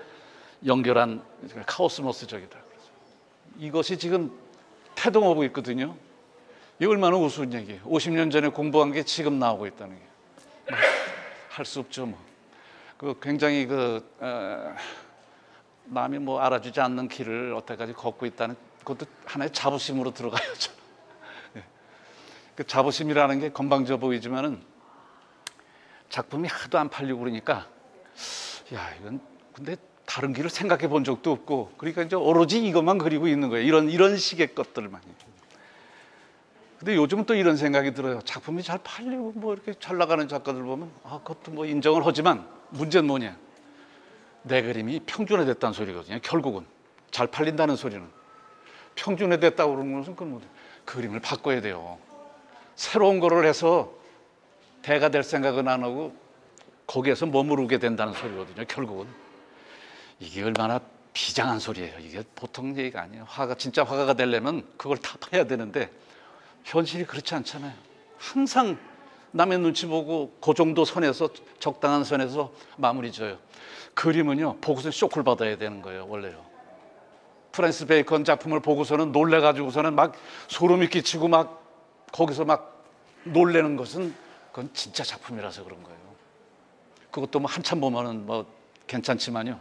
B: 연결한 카오스모스적이다. 이것이 지금 태동하고 있거든요. 이게 얼마나 우스운 얘기예요. 50년 전에 공부한 게 지금 나오고 있다는 게. 할 수 없죠, 뭐. 그 굉장히 남이 뭐 알아주지 않는 길을 어때까지 걷고 있다는 그것도 하나의 자부심으로 들어가요. 네. 그 자부심이라는 게 건방져 보이지만은 작품이 하도 안 팔리고 그러니까 야 이건 근데 다른 길을 생각해 본 적도 없고 그러니까 이제 오로지 이것만 그리고 있는 거예요. 이런 식의 것들만. 근데 요즘은 또 이런 생각이 들어요. 작품이 잘 팔리고 뭐 이렇게 잘 나가는 작가들 보면 그것도 뭐 인정을 하지만 문제는 뭐냐? 내 그림이 평준화됐다는 소리거든요. 결국은 잘 팔린다는 소리는 평준화됐다고 그러는 것은 그건 그림을 바꿔야 돼요. 새로운 거를 해서 대가 될 생각은 안 하고 거기에서 머무르게 된다는 소리거든요. 결국은 이게 얼마나 비장한 소리예요. 이게 보통 얘기가 아니에요. 진짜 화가가 되려면 그걸 다 봐야 되는데 현실이 그렇지 않잖아요. 항상 남의 눈치 보고 그 정도 선에서 적당한 선에서 마무리 져요. 그림은요 보고서 쇼크를 받아야 되는 거예요. 원래요. 프랜스 베이컨 작품을 보고서는 놀래가지고서는 막 소름이 끼치고 막 거기서 막 놀라는 것은 그건 진짜 작품이라서 그런 거예요. 그것도 뭐 한참 보면은 뭐 괜찮지만요.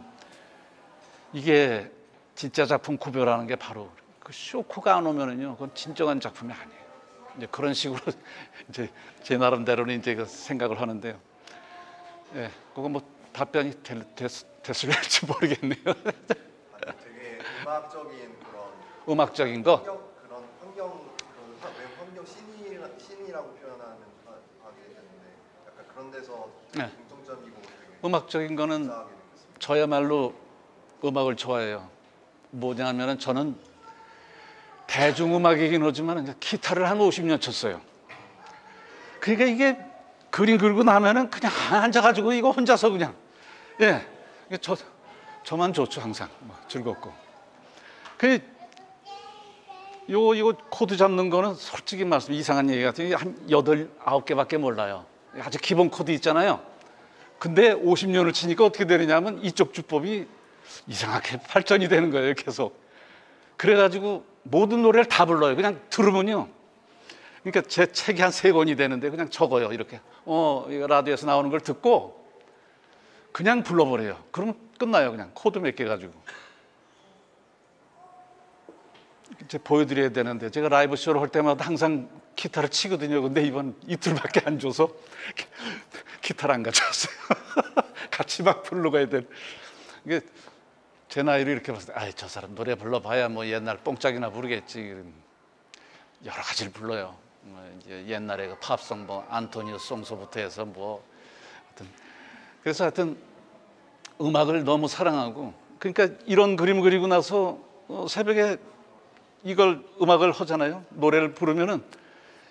B: 이게 진짜 작품 구별하는 게 바로 그 쇼크가 안 오면은요, 그건 진정한 작품이 아니에요. 이제 그런 식으로 이제 제 나름대로는 이제 그 생각을 하는데요. 예, 그거 뭐 답변이 됐을지 모르겠네요.
C: 아니, 되게 음악적인 그런
B: 음악적인 거.
C: 그런 환경 그런 외부 환경 신이라고 표현하는 하게 되는데 약간 그런 데서 되게
B: 네.
C: 공통점이고 되게
B: 음악적인 거는
C: 유사하게 느꼈습니다.
B: 저야말로 음악을 좋아해요. 뭐냐면은 저는 대중음악이긴 하지만 기타를 한 50년 쳤어요. 그러니까 이게 그림 그리고 나면은 그냥 앉아가지고 이거 혼자서 그냥 예, 저만 좋죠. 항상 뭐 즐겁고. 그 이거 코드 잡는 거는 솔직히 말씀 이상한 얘기 같아요. 한 8, 9개밖에 몰라요. 아주 기본 코드 있잖아요. 근데 50년을 치니까 어떻게 되느냐면 이쪽 주법이 이상하게 발전이 되는 거예요. 계속. 그래가지고 모든 노래를 다 불러요. 그냥 들으면요. 그러니까 제 책이 한 3권이 되는데 그냥 적어요. 이렇게. 이거 라디오에서 나오는 걸 듣고 그냥 불러버려요. 그러면 끝나요. 그냥 코드 몇 개 가지고. 이제 보여드려야 되는데 제가 라이브 쇼를 할 때마다 항상 기타를 치거든요. 근데 이번 이틀밖에 안 줘서 기타를 안 가져왔어요. 같이 막 부르러 가야 돼. 이게 제 나이로 이렇게 봤을 때, 저 사람 노래 불러봐야 뭐 옛날 뽕짝이나 부르겠지. 여러 가지를 불러요. 이제 옛날에 그 팝송, 뭐 안토니오 송소부터 해서 뭐 하여튼 그래서 하여튼 음악을 너무 사랑하고 그러니까 이런 그림 그리고 나서 새벽에 이걸 음악을 하잖아요. 노래를 부르면은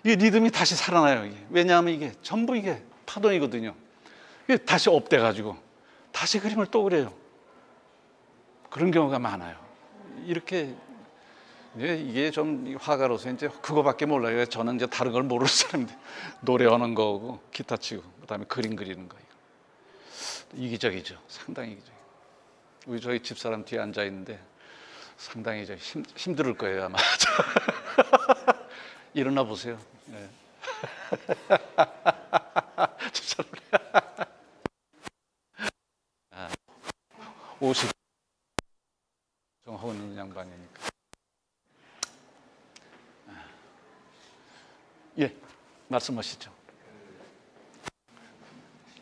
B: 이 리듬이 다시 살아나요. 이게. 왜냐하면 이게 전부 이게 파동이거든요. 이게 다시 업돼가지고 다시 그림을 또 그려요. 그런 경우가 많아요. 이렇게 이게 좀 화가로서 이제 그거밖에 몰라요. 저는 이제 다른 걸 모르는 사람인데 노래하는 거고 기타 치고 그다음에 그림 그리는 거예요. 이기적이죠. 상당히 이기적. 우리 저희 집사람 뒤에 앉아 있는데 상당히 힘들 거예요 아마. 일어나 보세요. 네. 50 하고 있는 양반이니까. 예, 말씀하시죠.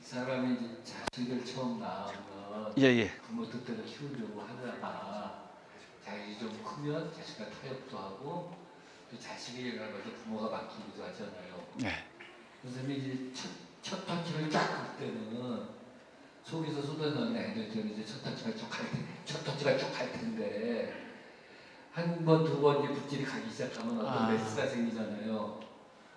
D: 사람이 이제 자식을 처음 낳으면
B: 예.
D: 부모 뜻대로 키우려고 하다가 자식이 좀 크면 자식과 타협도 하고 또 자식의 영향을 받아 부모가 바뀌기도 하잖아요.
B: 네.
D: 선생님이 이제 첫 터치를 쫙 할 때는 속에서 쏟아내는 에너지는 이제 첫 터치가 쭉 갈 텐데 한 번, 두 번 이제 붓질이 가기 시작하면 어떤 메스가 생기잖아요.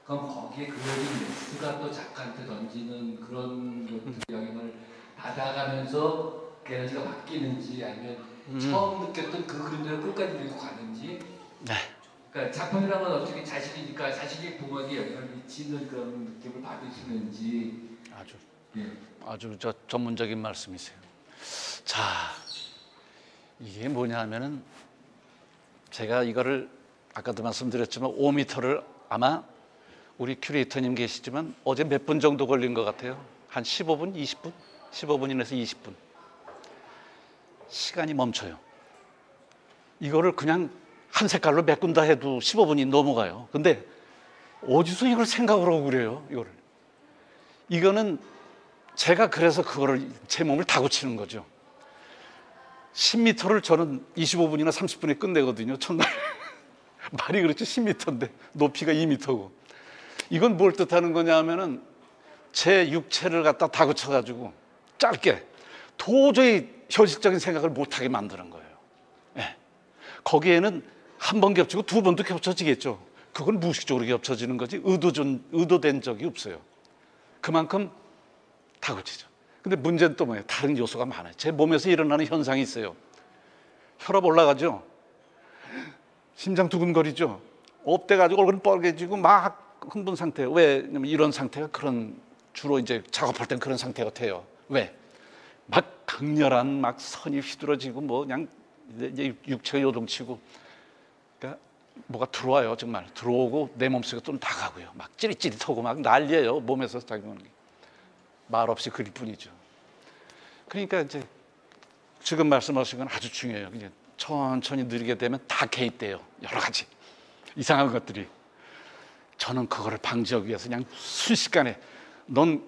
D: 그럼 거기에 그려진 메스가 또 작가한테 던지는 그런 것들 영향을 받아가면서 에너지가 바뀌는지 아니면 처음 느꼈던 그 그림대로 끝까지 밀고 가는지.
B: 네.
D: 그러니까 작품이라는 건 어떻게 자식이니까 자식이 부모에게 영향을 미치는 그런 느낌을 받으시는지.
B: 아주 전문적인 말씀이세요. 자, 이게 뭐냐면은 제가 이거를 아까도 말씀드렸지만 5m를 아마 우리 큐레이터님 계시지만 어제 몇 분 정도 걸린 것 같아요. 한 15분, 20분? 15분이라서 20분. 시간이 멈춰요. 이거를 그냥 한 색깔로 메꾼다 해도 15분이 넘어가요. 근데 어디서 이걸 생각을 하고 그래요, 이거를. 이거는 제가 그래서 그거를 제 몸을 다고치는 거죠. 10m를 저는 25분이나 30분에 끝내거든요, 첫날. 말이 그렇죠, 10m인데 높이가 2m고. 이건 뭘 뜻하는 거냐 하면은 제 육체를 갖다 다그쳐가지고 짧게 도저히 현실적인 생각을 못하게 만드는 거예요. 네. 거기에는 한 번 겹치고 두 번도 겹쳐지겠죠. 그건 무의식적으로 겹쳐지는 거지 의도된 적이 없어요. 그만큼 다그치죠. 근데 문제는 또 뭐예요? 다른 요소가 많아요. 제 몸에서 일어나는 현상이 있어요. 혈압 올라가죠. 심장 두근거리죠. 업돼가지고 얼굴 빨개지고 막 흥분 상태예요. 왜냐면 이런 상태가 주로 이제 작업할 땐 그런 상태가 돼요. 왜? 막 강렬한 막 선이 휘두러지고 뭐 그냥 이제 육체가 요동치고. 그러니까 뭐가 들어와요. 정말 들어오고 내 몸속에 또 나가고요. 막 찌릿찌릿하고 막 난리예요. 몸에서 작용하는 게. 말 없이 그릴 뿐이죠. 그러니까 이제 지금 말씀하신 건 아주 중요해요. 이제 천천히 느리게 되면 다 개입돼요. 여러 가지 이상한 것들이. 저는 그거를 방지하기 위해서 그냥 순식간에 넌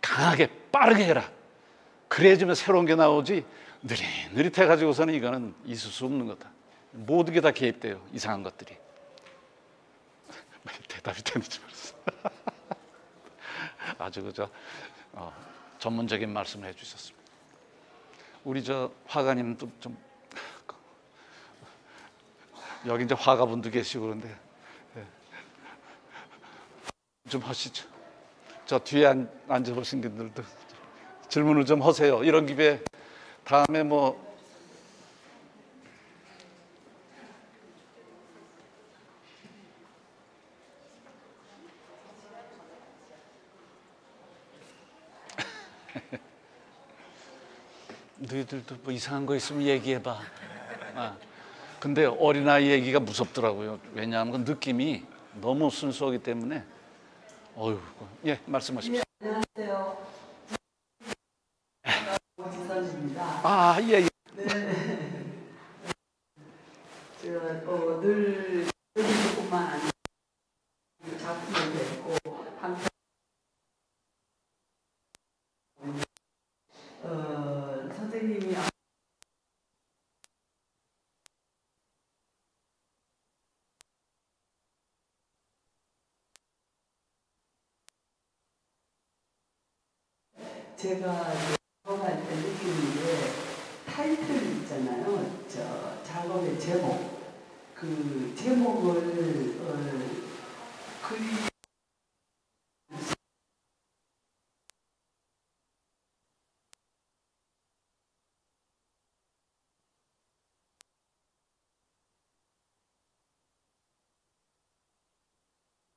B: 강하게 빠르게 해라. 그래야지만 새로운 게 나오지. 느릿느릿해가지고서는 이거는 있을 수 없는 거다. 모든 게 다 개입돼요. 이상한 것들이. 대답이 되는지 모르겠어요. 아주 그저 전문적인 말씀을 해주셨습니다. 우리 저 화가님도 좀 여기 이제 화가분도 계시고 그런데 좀 하시죠. 저 뒤에 앉아보신 분들도 질문을 좀 하세요. 이런 기회에 다음에 뭐 너희들도 뭐 이상한 거 있으면 얘기해봐. 근데 어린아이 얘기가 무섭더라고요. 왜냐하면 그 느낌이 너무 순수하기 때문에. 어휴, 예, 말씀하십시오.
E: 안녕하세요. 오지선입니다.
B: 아, 예, 예.
E: 네. 제가 늘 여기서뿐만 아니라 작품을 뵙고 항상 선생님이 제가 작업할 때 느끼는 게 타이틀 있잖아요. 저 작업의 제목. 그 제목을 그리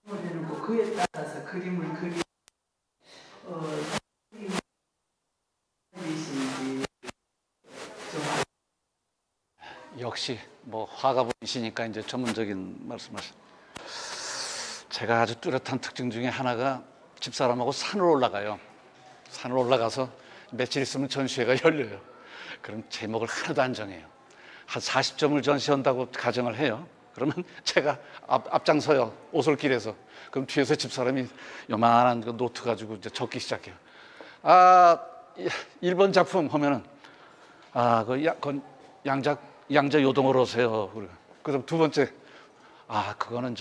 E: 해놓고 그에 따라서 그림을 그리
B: 역시 뭐 화가분이시니까 이제 전문적인 말씀하시. 제가 아주 뚜렷한 특징 중에 하나가 집사람하고 산을 올라가요. 산을 올라가서 며칠 있으면 전시회가 열려요. 그럼 제목을 하나도 안 정해요. 한 40점을 전시한다고 가정을 해요. 그러면 제가 앞장서요. 오솔길에서. 그럼 뒤에서 집사람이 요만한 그 노트 가지고 이제 적기 시작해요. 1번 작품 하면은 그건 양자 요동으로 오세요. 그다음 두 번째, 그거는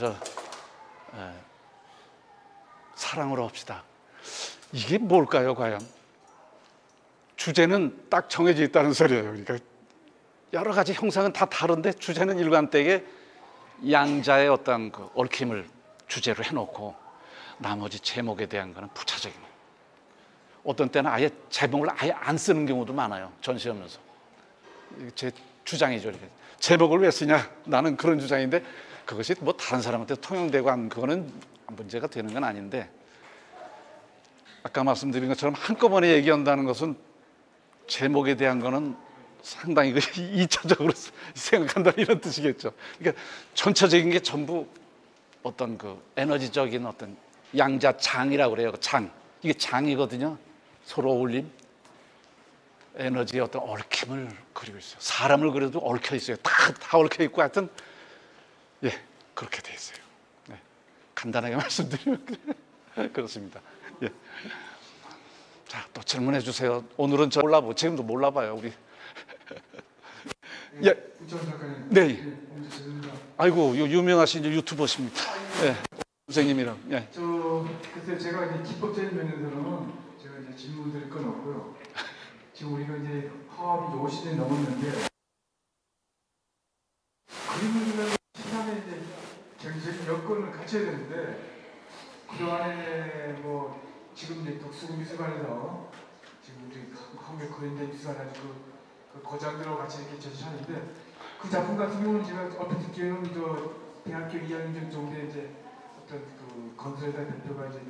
B: 사랑으로 합시다. 이게 뭘까요, 과연? 주제는 딱 정해져 있다는 소리예요. 그러니까 여러 가지 형상은 다 다른데 주제는 일관되게 양자의 어떤 그 얽힘을 주제로 해놓고 나머지 제목에 대한 거는 부차적인. 어떤 때는 아예 제목을 아예 안 쓰는 경우도 많아요. 전시하면서. 제 주장이죠. 이렇게. 제목을 왜 쓰냐? 나는 그런 주장인데 그것이 뭐 다른 사람한테 통용되고 안 그거는 문제가 되는 건 아닌데, 아까 말씀드린 것처럼 한꺼번에 얘기한다는 것은 제목에 대한 거는 상당히 2차적으로 생각한다는 이런 뜻이겠죠. 그러니까 전체적인 게 전부 어떤 그 에너지적인 어떤 양자장이라고 그래요. 장. 이게 장이거든요. 서로 어울림. 에너지의 어떤 얽힘을 그리고 있어요. 사람을 그려도 얽혀 있어요. 다 얽혀 있고 하여튼 그렇게 돼 있어요. 네. 간단하게 말씀드리면 그렇습니다. 예. 자, 또 질문해 주세요. 오늘은 지금도 몰라봐요. 우리. 예.
F: 우창 작가님.
B: 네.
F: 죄송합니다.
B: 아이고, 유명하신 유튜버십니다. 예. 선생님이랑. 예.
F: 글쎄 제가 이제 기법적인 면에서는 제가 이제 질문 드릴 건 없고요. 지금 우리가 이제 화합이 50년이 넘었는데 그림을 그리는 시간에 이제 경제적인 여건을 갖춰야 되는데 그동안에 뭐 지금 이제 독수미술관에서 지금 우리 한국 그랜드 미술관 아주 그 거장들하고 같이 이렇게 전시하는데 그 작품 같은 경우는 제가 얼핏 듣기에는 대학교 2학년 정도에 이제 어떤 그 건설회사 대표가 이제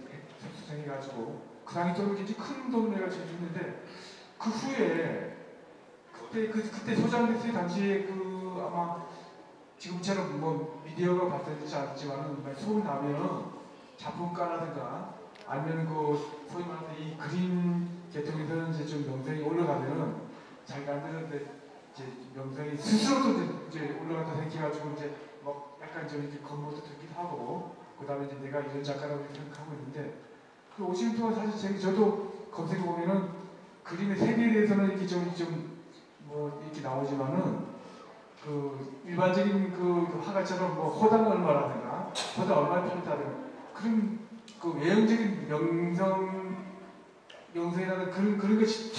F: 수상해가지고 그 당시 좀 굉장히 큰 돈을 내가지고 했는데 그 후에 그때 소장됐을 당시에 그 아마 지금처럼 뭐 미디어가 발달되지 않았지만은 소문 나면 작품가라든가 아니면 그 소위 말하는 이 그림 계통에서는 이제 좀 명성이 올라가면은 자기가 안 되는데 이제 명성이 스스로도 이제 올라간다 생각해가지고 이제 뭐 약간 좀 이렇게 겁모도 들기도 하고 그다음에 이제 내가 이런 작가라고 생각하고 있는데 그 50년 동안 사실 저도 검색해 보면은 그림의 세계에 대해서는 이렇게 좀 뭐 이렇게 나오지만은 그 일반적인 그 화가처럼 뭐 호당 얼마라든가 호당 얼마를 팔다든가 그런 그 외형적인 명성이라는 그런 것이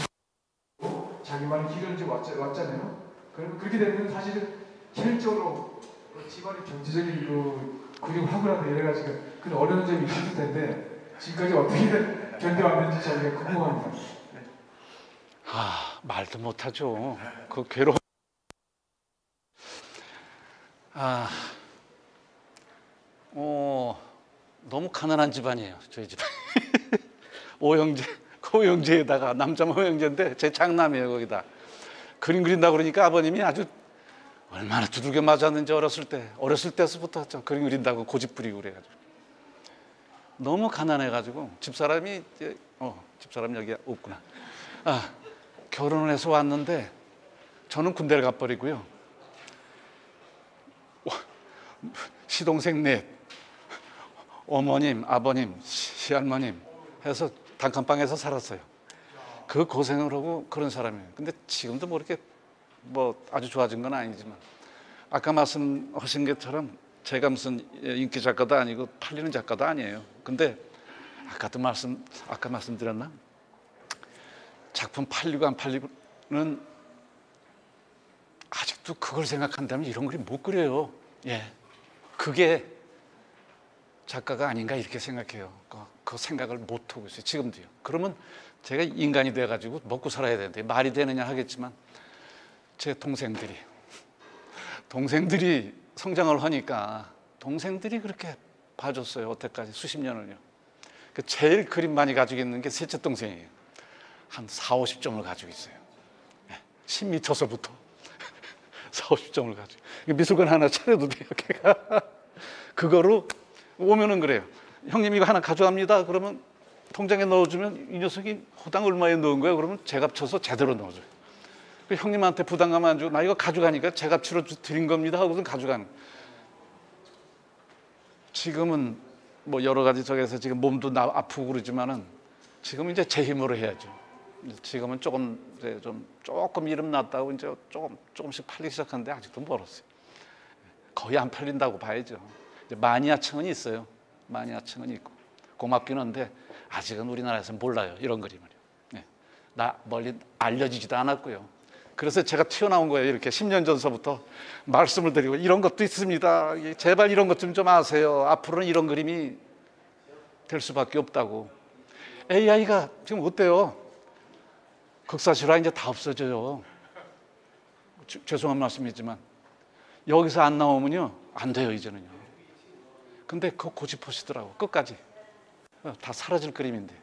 F: 자기만의 길을 이제 왔잖아요. 그러면 그렇게 되면 사실은 현실적으로 집안의 경제적인 그 그림 학원하고 여러 가지 그런 어려운 점이 있을 텐데 지금까지 어떻게 견뎌왔는지 저희가 궁금합니다.
B: 아, 말도 못하죠. 그 괴로워. 너무 가난한 집안이에요, 저희 집안. 오형제에다가 남자만 오형제인데 제 장남이에요, 거기다. 그림 그린다고 그러니까 아버님이 아주 얼마나 두들겨 맞았는지 어렸을 때서부터 그림 그린다고 고집 부리고 그래가지고. 너무 가난해가지고 집사람이 여기 없구나. 결혼을 해서 왔는데 저는 군대를 가버리고요. 시동생 넷, 어머님, 아버님, 시할머님 해서 단칸방에서 살았어요. 그 고생을 하고 그런 사람이에요. 근데 지금도 뭐 이렇게 뭐 아주 좋아진 건 아니지만 아까 말씀하신 것처럼 제가 무슨 인기 작가도 아니고 팔리는 작가도 아니에요. 근데 아까 말씀드렸나? 작품 팔리고 안 팔리고는 아직도 그걸 생각한다면 이런 그림 못 그려요. 예, 그게 작가가 아닌가 이렇게 생각해요. 그 생각을 못 하고 있어요. 지금도요. 그러면 제가 인간이 돼가지고 먹고 살아야 되는데 말이 되느냐 하겠지만 제 동생들이 성장을 하니까 동생들이 그렇게 봐줬어요. 여태까지 수십 년을요. 제일 그림 많이 가지고 있는 게 셋째 동생이에요. 한 40-50점을 가지고 있어요. 10m서부터 40-50점을 가지고. 미술관 하나 차려도 돼요, 걔가. 그거로 오면은 그래요. 형님 이거 하나 가져갑니다. 그러면 통장에 넣어주면 이 녀석이 호당 얼마에 넣은 거야? 그러면 제값 쳐서 제대로 넣어줘요. 형님한테 부담감 안 주고 나 이거 가져가니까 제값 치러 드린 겁니다 하고선 가져가는. 지금은 뭐 여러 가지 저기서 지금 몸도 아프고 그러지만은 지금 이제 제 힘으로 해야죠. 지금은 조금 이름 났다고 이제 조금씩 팔리기 시작하는데 아직도 멀었어요. 거의 안 팔린다고 봐야죠. 이제 마니아층은 있어요. 마니아층은 있고 고맙긴 한데 아직은 우리나라에서 몰라요, 이런 그림을요. 나 멀리 알려지지도 않았고요. 그래서 제가 튀어나온 거예요. 이렇게 10년 전서부터 말씀을 드리고 이런 것도 있습니다. 제발 이런 것 좀 아세요. 앞으로는 이런 그림이 될 수밖에 없다고. AI가 지금 어때요? 극사실화 이제 다 없어져요. 죄송한 말씀이지만 여기서 안 나오면요 안 돼요, 이제는요. 근데 그거 고집하시더라고. 끝까지 다 사라질 그림인데.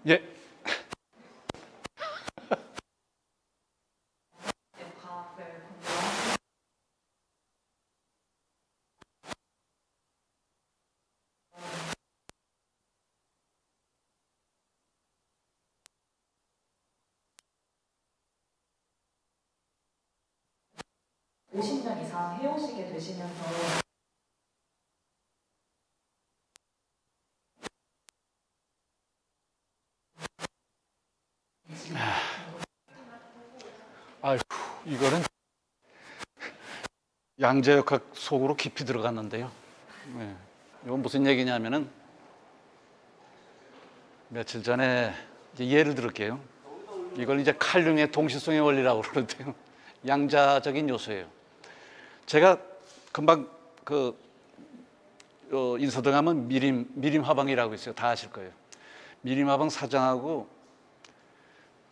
B: 예.
G: 오 50년 이상 해오시게 되시면서
B: 아이고, 이거는 양자역학 속으로 깊이 들어갔는데요. 이건 무슨 얘기냐면은 며칠 전에 이제 예를 들을게요. 이걸 이제 칼륨의 동시성의 원리라고 그러는데요. 양자적인 요소예요. 제가 금방 인서동 하면 미림 화방이라고 있어요. 다 아실 거예요. 미림 화방 사장하고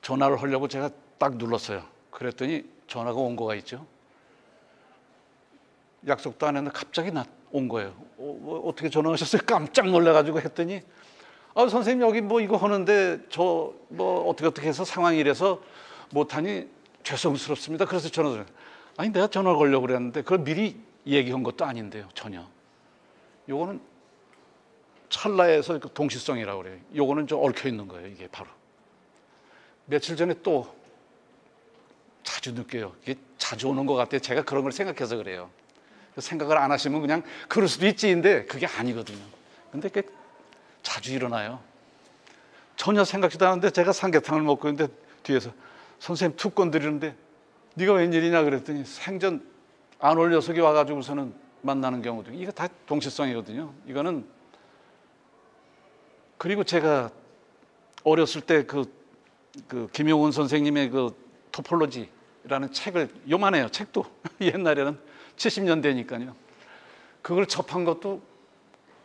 B: 전화를 하려고 제가 딱 눌렀어요. 그랬더니 전화가 온 거가 있죠. 약속도 안 했는데 갑자기 온 거예요. 어떻게 전화하셨어요? 깜짝 놀라가지고 했더니 선생님 여기 뭐 이거 하는데 저 뭐 어떻게 해서 상황이 이래서 못하니 죄송스럽습니다. 그래서 전화, 아니 내가 전화 걸려고 그랬는데 그걸 미리 얘기한 것도 아닌데요, 전혀. 요거는 찰나에서 그 동시성이라고 그래요. 요거는 좀 얽혀 있는 거예요, 이게 바로. 며칠 전에 또 자주 느껴요. 이게 자주 오는 것 같아요. 제가 그런 걸 생각해서 그래요. 생각을 안 하시면 그냥 그럴 수도 있지인데 그게 아니거든요. 근데 그게 자주 일어나요. 전혀 생각지도 않았는데 제가 삼계탕을 먹고 있는데 뒤에서 선생님 툭 건드리는데 네가 웬일이냐 그랬더니 생전 안 올 녀석이 와가지고서는 만나는 경우도, 이거 다 동시성이거든요. 이거는. 그리고 제가 어렸을 때 그 김용훈 선생님의 그 토폴로지라는 책을, 요만해요 책도 옛날에는 70년대니까요. 그걸 접한 것도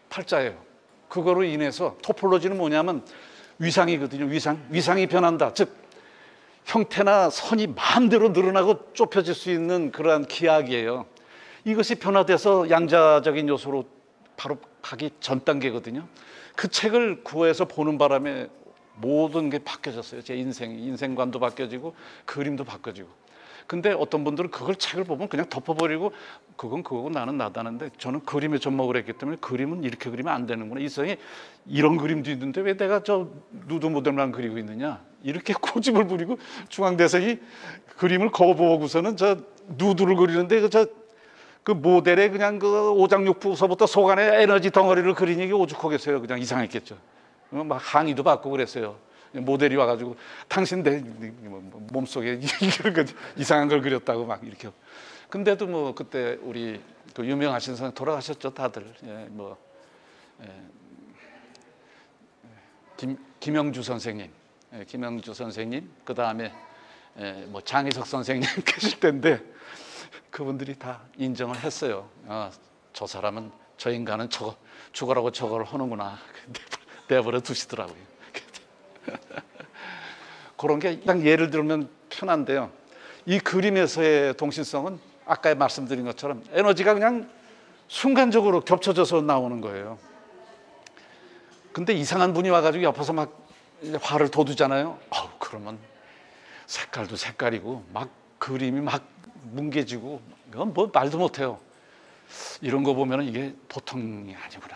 B: 팔자예요. 그거로 인해서 토폴로지는 뭐냐면 위상이거든요. 위상이 변한다. 즉 형태나 선이 마음대로 늘어나고 좁혀질 수 있는 그러한 기하학이에요. 이것이 변화돼서 양자적인 요소로 바로 가기 전 단계거든요. 그 책을 구해서 보는 바람에 모든 게 바뀌어졌어요. 제 인생관도 바뀌어지고 그림도 바뀌어지고. 근데 어떤 분들은 그걸 책을 보면 그냥 덮어버리고 그건 그거고 나는 나다는데, 저는 그림에 접목을 했기 때문에 그림은 이렇게 그리면 안 되는구나. 이 세상에 이런 그림도 있는데 왜 내가 저 누드 모델만 그리고 있느냐. 이렇게 고집을 부리고 중앙대생이 그림을 거보고서는 저 누드를 그리는데 그 모델의 그냥 그 오장육부서부터 속안에 에너지 덩어리를 그리니 이게 오죽하겠어요. 그냥 이상했겠죠. 막 항의도 받고 그랬어요. 모델이 와가지고 당신 내 몸속에 이상한 걸 그렸다고 막 이렇게. 근데도 뭐 그때 우리 그 유명하신 선생 돌아가셨죠, 다들. 예, 뭐 김영주 선생님, 김영주 선생님, 그 다음에 뭐 장희석 선생님 계실 텐데 그분들이 다 인정을 했어요. 저 사람은, 저 인간은 저거 죽어라고 저걸 하는구나. 내버려 두시더라고요. 그런 게 딱 예를 들면 편한데요. 이 그림에서의 동신성은 아까 말씀드린 것처럼 에너지가 그냥 순간적으로 겹쳐져서 나오는 거예요. 근데 이상한 분이 와가지고 옆에서 막 화를 돋우잖아요. 그러면 색깔도 색깔이고 막 그림이 막 뭉개지고, 이건 뭐 말도 못해요. 이런 거 보면 이게 보통이 아니구나.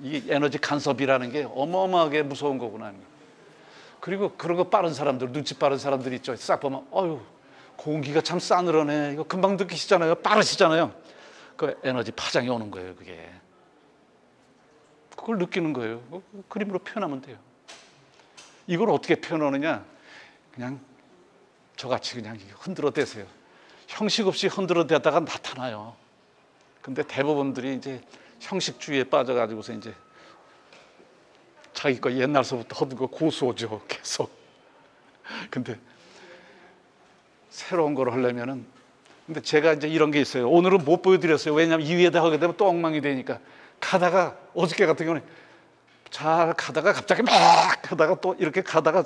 B: 이 에너지 간섭이라는 게 어마어마하게 무서운 거구나. 그리고 그런 거 빠른 사람들, 눈치 빠른 사람들 있죠. 싹 보면 공기가 참 싸늘하네. 이거 금방 느끼시잖아요. 빠르시잖아요. 그 에너지 파장이 오는 거예요. 그게. 그걸 느끼는 거예요. 그림으로 표현하면 돼요. 이걸 어떻게 표현하느냐. 그냥 저같이 그냥 흔들어 대세요. 형식 없이 흔들어 대다가 나타나요. 근데 대부분들이 이제 형식주의에 빠져가지고서 이제 자기 거 옛날서부터 하던 거 고수오죠, 계속. 근데 새로운 걸 하려면은, 근데 제가 이제 이런 게 있어요. 오늘은 못 보여드렸어요. 왜냐하면 이 위에다 하게 되면 또 엉망이 되니까. 가다가 어저께 같은 경우는 잘 가다가 갑자기 막 가다가 또 이렇게 가다가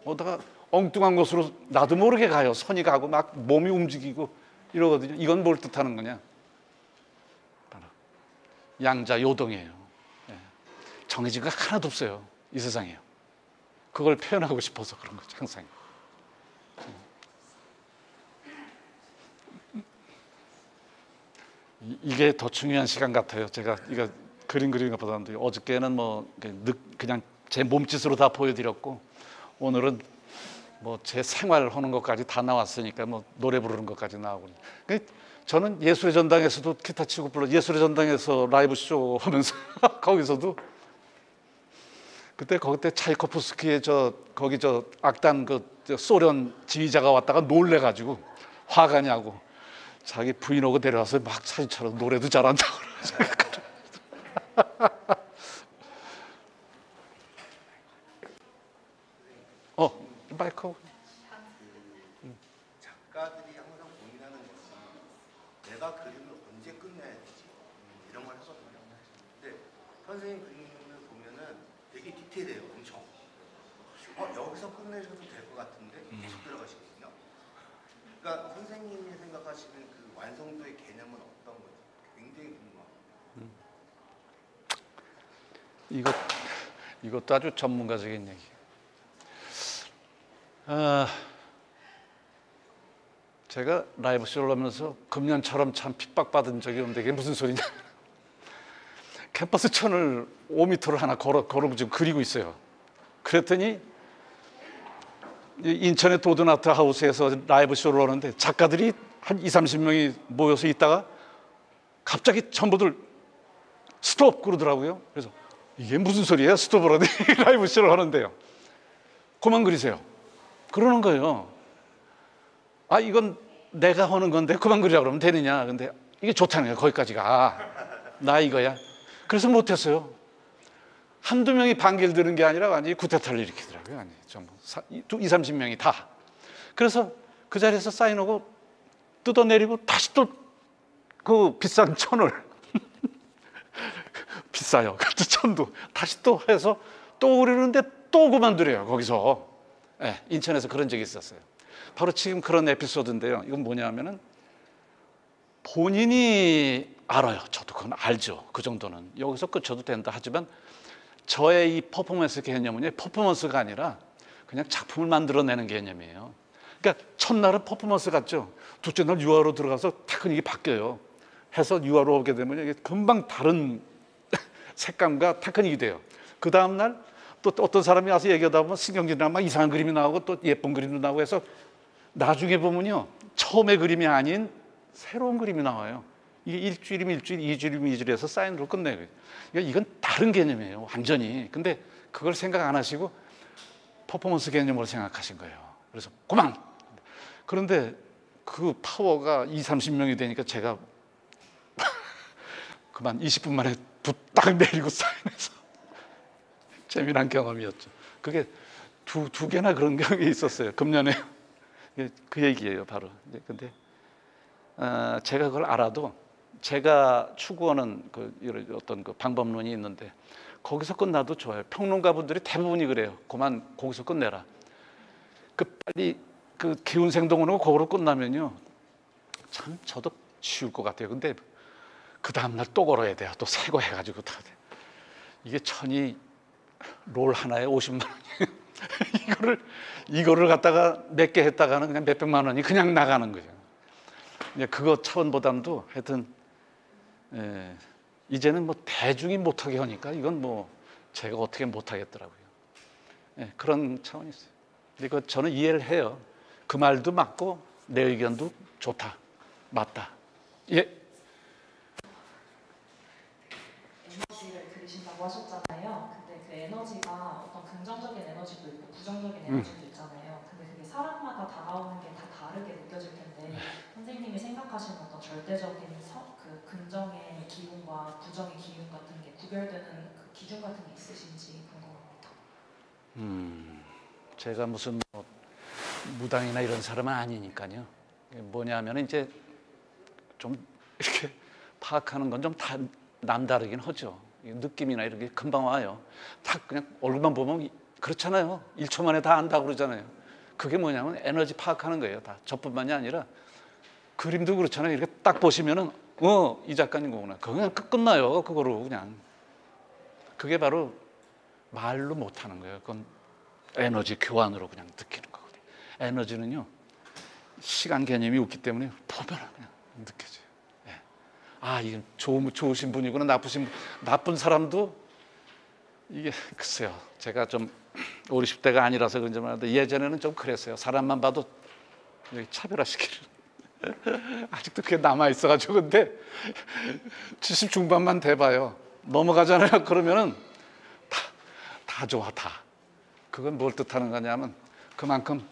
B: 오다가 엉뚱한 곳으로 나도 모르게 가요. 선이 가고 막 몸이 움직이고 이러거든요. 이건 뭘 뜻하는 거냐? 바로 양자 요동이에요. 정해진 거 하나도 없어요. 이 세상에요. 그걸 표현하고 싶어서 그런 거죠, 항상. 이게 더 중요한 시간 같아요. 제가 이거 그림 그리는 것보다는 어저께는 뭐 그냥 제 몸짓으로 다 보여드렸고, 오늘은 뭐 제 생활하는 것까지 다 나왔으니까 뭐 노래 부르는 것까지 나오고. 저는 예술의 전당에서도 기타 치고 불러, 예술의 전당에서 라이브 쇼 하면서 거기서도 그때 차이코프스키의 거기 악단 소련 지휘자가 왔다가 놀래가지고 화가 나고 자기 부인하고 데려와서 막 사진처럼 노래도 잘한다고 그러죠. 마이크.
C: 작가들이 항상 고민하는 것이 내가 그림을 언제 끝내야 되지, 이런 걸 하거든요. 근데 선생님 그림을 보면은 되게 디테일해요, 엄청. 여기서 끝내셔도 될 것 같은데 계속 들어가시거든요. 그러니까 선생님이 생각하시는 그 완성도의 개념은 어떤 거죠? 굉장히 궁금합니다.
B: 이것도 아주 전문가적인 얘기. 제가 라이브 쇼를 하면서 금년처럼 참 핍박받은 적이 없는데 이게 무슨 소리냐. 캠퍼스 천을 5m를 하나 걸어 지금 그리고 있어요. 그랬더니 인천의 도드나트 하우스에서 라이브 쇼를 하는데 작가들이 한 20, 30명이 모여서 있다가 갑자기 전부들 스톱 그러더라고요. 그래서 이게 무슨 소리예요? 스톱을 하더니 라이브 쇼를 하는데요. 그만 그리세요. 그러는 거예요. 아, 이건 내가 하는 건데 그만 그리라 그러면 되느냐. 근데 이게 좋다는 거야. 거기까지가. 나 이거야. 그래서 못했어요. 한두 명이 반길 드는 게 아니라 완전히 쿠데타를 일으키더라고요. 아니, 전부 20, 30명이 다. 그래서 그 자리에서 사인하고 뜯어내리고 다시 또 그 비싼 천을 비싸요. 그 천도 다시 또 해서 또 그리는데 또 그만두래요. 거기서. 네, 인천에서 그런 적이 있었어요. 바로 지금 그런 에피소드인데요. 이건 뭐냐면은 본인이 알아요. 저도 그건 알죠. 그 정도는 여기서 끝쳐도 된다. 하지만 저의 이 퍼포먼스 개념은 퍼포먼스가 아니라 그냥 작품을 만들어내는 개념이에요. 그러니까 첫날은 퍼포먼스 같죠. 둘째 날 유화로 들어가서 테크닉이 바뀌어요. 해서 유화로 오게 되면 이게 금방 다른 색감과 테크닉이 돼요. 그 다음날 또 어떤 사람이 와서 얘기하다 보면 신경질이나 막 이상한 그림이 나오고 또 예쁜 그림도 나오고 해서 나중에 보면요. 처음의 그림이 아닌 새로운 그림이 나와요. 이게 일주일이면 일주일, 이주일이면 이주일에서 사인으로 끝내요. 그러니까 이건 다른 개념이에요. 완전히. 근데 그걸 생각 안 하시고 퍼포먼스 개념으로 생각하신 거예요. 그래서 그만! 그런데 그 파워가 20, 30명이 되니까 제가 그만 20분 만에 딱 내리고 사인해서 재미난 경험이었죠. 그게 두 개나 그런 경험이 있었어요. 금년에. 그 얘기예요, 바로. 근데 제가 그걸 알아도 제가 추구하는 어떤 그 방법론이 있는데 거기서 끝나도 좋아요. 평론가분들이 대부분이 그래요. 그만 거기서 끝내라. 빨리 그 기운생동으로 거기로 끝나면요. 참 저도 쉬울 것 같아요. 근데 그 다음날 또 걸어야 돼요. 또 새 거 해가지고 다 돼. 이게 천이 롤 하나에 50만 원이에요. 이거를 갖다가 몇 개 했다가는 그냥 몇백만 원이 그냥 나가는 거죠. 그거 차원보담도 하여튼 이제는 뭐 대중이 못하게 하니까 이건 뭐 제가 어떻게 못하겠더라고요. 그런 차원이 있어요. 근데 저는 이해를 해요. 그 말도 맞고 내 의견도 좋다, 맞다. 예.
G: 에너지를 그리신다고 하셨잖아요. 근데 그 에너지가 어떤 긍정적인 에너지도 있고 부정적인 에너지도 있잖아요. 근데 그게 사람마다 다가오는 게 다 다르게 느껴질 텐데 선생님이 생각하시는 어떤 절대적인 그 긍정의 기운과 부정의 기운 같은 게 구별되는 그 기준 같은 게 있으신지 궁금합니다.
B: 제가 무슨 무당이나 이런 사람은 아니니까요. 뭐냐면 이제 좀 이렇게 파악하는 건 좀 남다르긴 하죠. 느낌이나 이런 게 금방 와요. 다 그냥 얼굴만 보면 그렇잖아요. 1초 만에 다 안다고 그러잖아요. 그게 뭐냐면 에너지 파악하는 거예요. 다 저뿐만이 아니라 그림도 그렇잖아요. 이렇게 딱 보시면은 이 작가님 거구나. 그거 그냥 끝나요. 그거로 그냥. 그게 바로 말로 못하는 거예요. 그건 에너지 교환으로 그냥 느끼는 거거든요. 에너지는요. 시간 개념이 없기 때문에 보면 그냥 느껴져요. 아, 이게 좋으신 분이구나. 나쁜 사람도 이게 글쎄요. 제가 좀 50, 60대가 아니라서 그런지 몰라도 예전에는 좀 그랬어요. 사람만 봐도 여기 차별화시키는 아직도 그게 남아 있어가지고. 근데 70 중반만 돼봐요. 넘어가잖아요. 그러면은 다 좋아, 다. 그건 뭘 뜻하는 거냐면 그만큼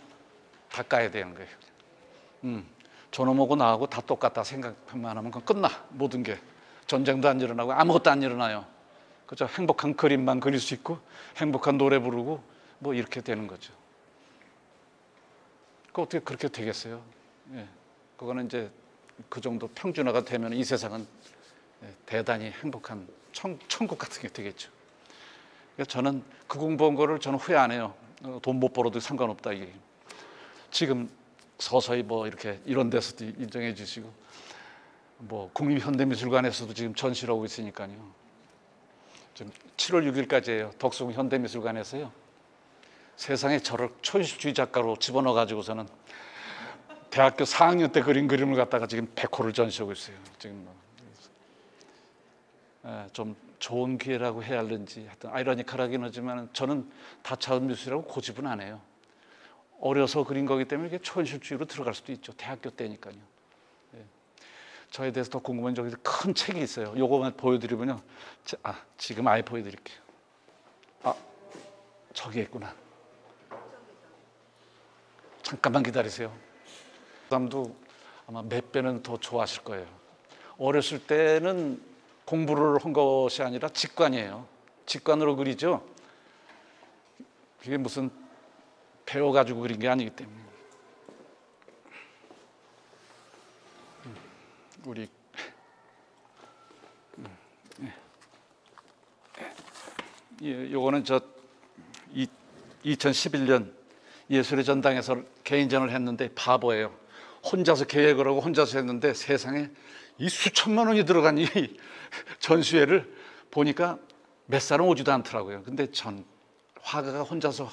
B: 닦아야 되는 거예요. 저놈하고 나하고 다 똑같다 생각만 하면 그건 끝나. 모든 게. 전쟁도 안 일어나고 아무것도 안 일어나요. 그죠? 행복한 그림만 그릴 수 있고 행복한 노래 부르고 뭐 이렇게 되는 거죠. 그 어떻게 그렇게 되겠어요? 예. 그거는 이제 그 정도 평준화가 되면 이 세상은 대단히 행복한 천국 같은 게 되겠죠. 그러니까 저는 그 공부한 거를 저는 후회 안 해요. 돈 못 벌어도 상관없다 이게. 지금 서서히 뭐 이렇게 이런 데서도 인정해 주시고 뭐 국립현대미술관에서도 지금 전시를 하고 있으니까요. 지금 7월 6일까지예요. 덕숭 현대미술관에서요. 세상에 저를 초시주의 작가로 집어넣어 가지고서는 대학교 4학년 때 그린 그림을 갖다가 지금 100호를 전시하고 있어요. 지금 좀 좋은 기회라고 해야 하는지 하여튼 아이러니컬하긴 하지만 저는 다차원 미술이라고 고집은 안 해요. 어려서 그린 거기 때문에 이게 초현실주의로 들어갈 수도 있죠. 대학교 때니까요. 저에 대해서 더 궁금한 저기 큰 책이 있어요. 요거만 보여드리면요. 지금 아예 보여드릴게요. 저기 있구나. 잠깐만 기다리세요. 그 사람도 아마 몇 배는 더 좋아하실 거예요. 어렸을 때는 공부를 한 것이 아니라 직관이에요. 직관으로 그리죠. 그게 무슨 배워가지고 그린 게 아니기 때문에. 우리 요거는 저 2011년 예술의 전당에서 개인전을 했는데 바보예요. 혼자서 계획을 하고 혼자서 했는데 세상에 이 수천만 원이 들어간 이 전시회를 보니까 몇 사람 오지도 않더라고요. 근데 전 화가가 혼자서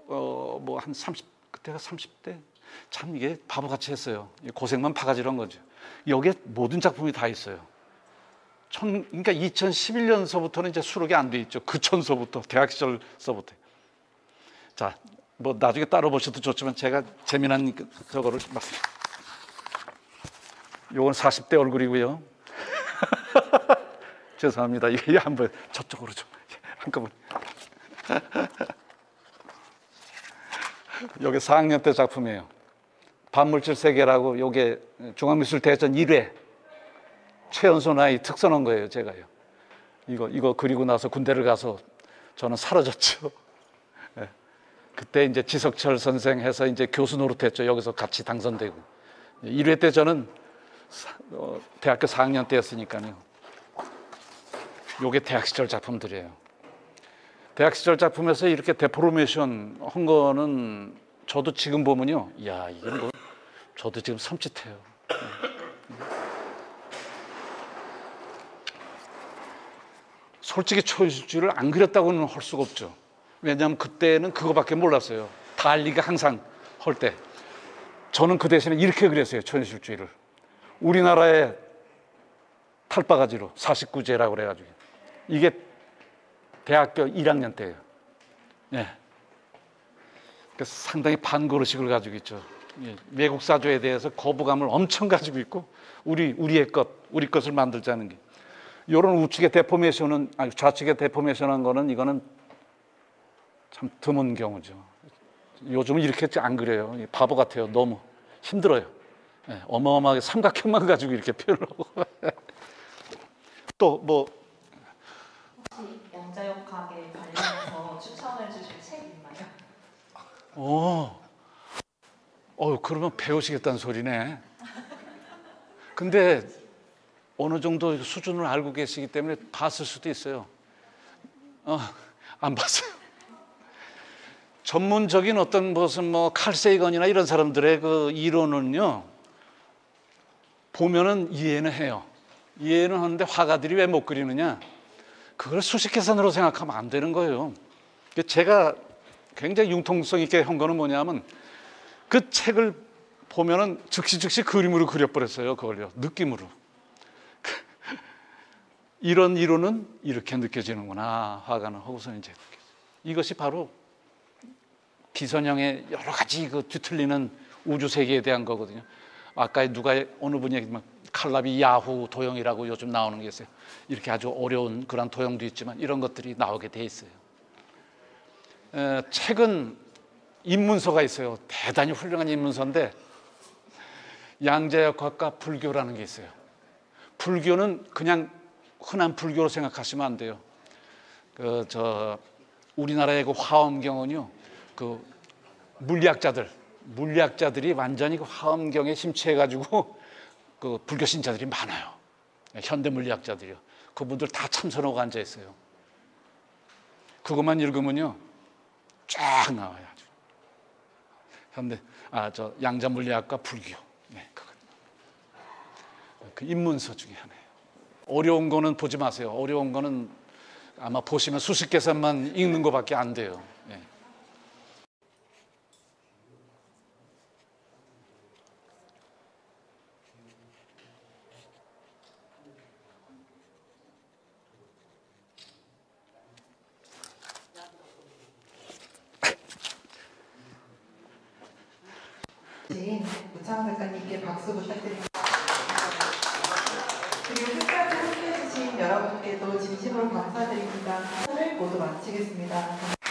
B: 뭐 한 30, 그때가 30대 참 이게 바보같이 했어요. 고생만 바가지로 한 거죠. 여기에 모든 작품이 다 있어요. 그러니까 2011년서부터는 이제 수록이 안 돼 있죠. 그 전서부터 대학 시절서부터. 자, 뭐 나중에 따로 보셔도 좋지만 제가 재미난 저거를 말씀. 요건 40대 얼굴이고요. 죄송합니다. 이게 한번 저쪽으로 좀 한꺼번에. 여기 4학년 때 작품이에요. 반물질 세계라고 요게 중앙미술대전 1회 최연소 나이 특선한 거예요. 제가요. 이거 그리고 나서 군대를 가서 저는 사라졌죠. 네. 그때 이제 지석철 선생 해서 이제 교수 노릇했죠. 여기서 같이 당선되고 1회 때 저는 대학교 4학년 때였으니까요. 요게 대학 시절 작품들이에요. 대학 시절 작품에서 이렇게 데포르메이션 한 거는 저도 지금 보면요, 이야 이게 뭐 저도 지금 섬찟해요. 솔직히 초현실주의를 안 그렸다고는 할 수가 없죠. 왜냐하면 그때는 그거밖에 몰랐어요. 달리가 항상 할 때 저는 그 대신에 이렇게 그렸어요. 초현실주의를 우리나라의 탈바가지로 49제라고 그래가지고 이게 대학교 1학년 때예요. 네. 그래서 상당히 반고르식을 가지고 있죠. 외국 사조에 대해서 거부감을 엄청 가지고 있고 우리의 것, 우리 것을 만들자는 게 이런 우측의 데포메이션은 아니 좌측의 데포메이션한 거는 이거는 참 드문 경우죠. 요즘은 이렇게 안 그래요. 바보 같아요. 너무 힘들어요. 네. 어마어마하게 삼각형만 가지고 이렇게 표현을 하고 또 뭐
G: 혹시 양자역학에 관련해서 추천해 주실 책 있나요?
B: 그러면 배우시겠다는 소리네. 근데 어느 정도 수준을 알고 계시기 때문에 봤을 수도 있어요. 안 봤어요. 전문적인 어떤 무슨 뭐 칼세이건이나 이런 사람들의 그 이론은요, 보면은 이해는 해요. 이해는 하는데 화가들이 왜 못 그리느냐? 그걸 수식 계산으로 생각하면 안 되는 거예요. 제가 굉장히 융통성 있게 한 거는 뭐냐면 그 책을 보면은 즉시 그림으로 그려버렸어요. 그걸요. 느낌으로. 이런 이론은 이렇게 느껴지는구나. 화가는 하고서 이제 이것이 바로 기선형의 여러 가지 그 뒤틀리는 우주 세계에 대한 거거든요. 아까 어느 분이 얘기했지만 칼라비 야후 도형이라고 요즘 나오는 게 있어요. 이렇게 아주 어려운 그런 도형도 있지만 이런 것들이 나오게 돼 있어요. 책은 입문서가 있어요. 대단히 훌륭한 입문서인데 양자역학과 불교라는 게 있어요. 불교는 그냥 흔한 불교로 생각하시면 안 돼요. 우리나라의 그 화엄경은요, 그 물리학자들이 완전히 그 화엄경에 심취해가지고 그 불교 신자들이 많아요. 현대 물리학자들이요. 그분들 다 참선하고 앉아 있어요. 그것만 읽으면요, 쫙 나와요. 아주. 양자물리학과 불교. 네, 그 입문서 중에 하나예요. 어려운 거는 보지 마세요. 어려운 거는 아마 보시면 수식 계산만 읽는 것밖에 안 돼요. 네.
A: 우창 작가님께 박수 부탁드립니다. 그리고 끝까지 함께해 주신 여러분께도 진심으로 감사드립니다. 오늘 모두 마치겠습니다.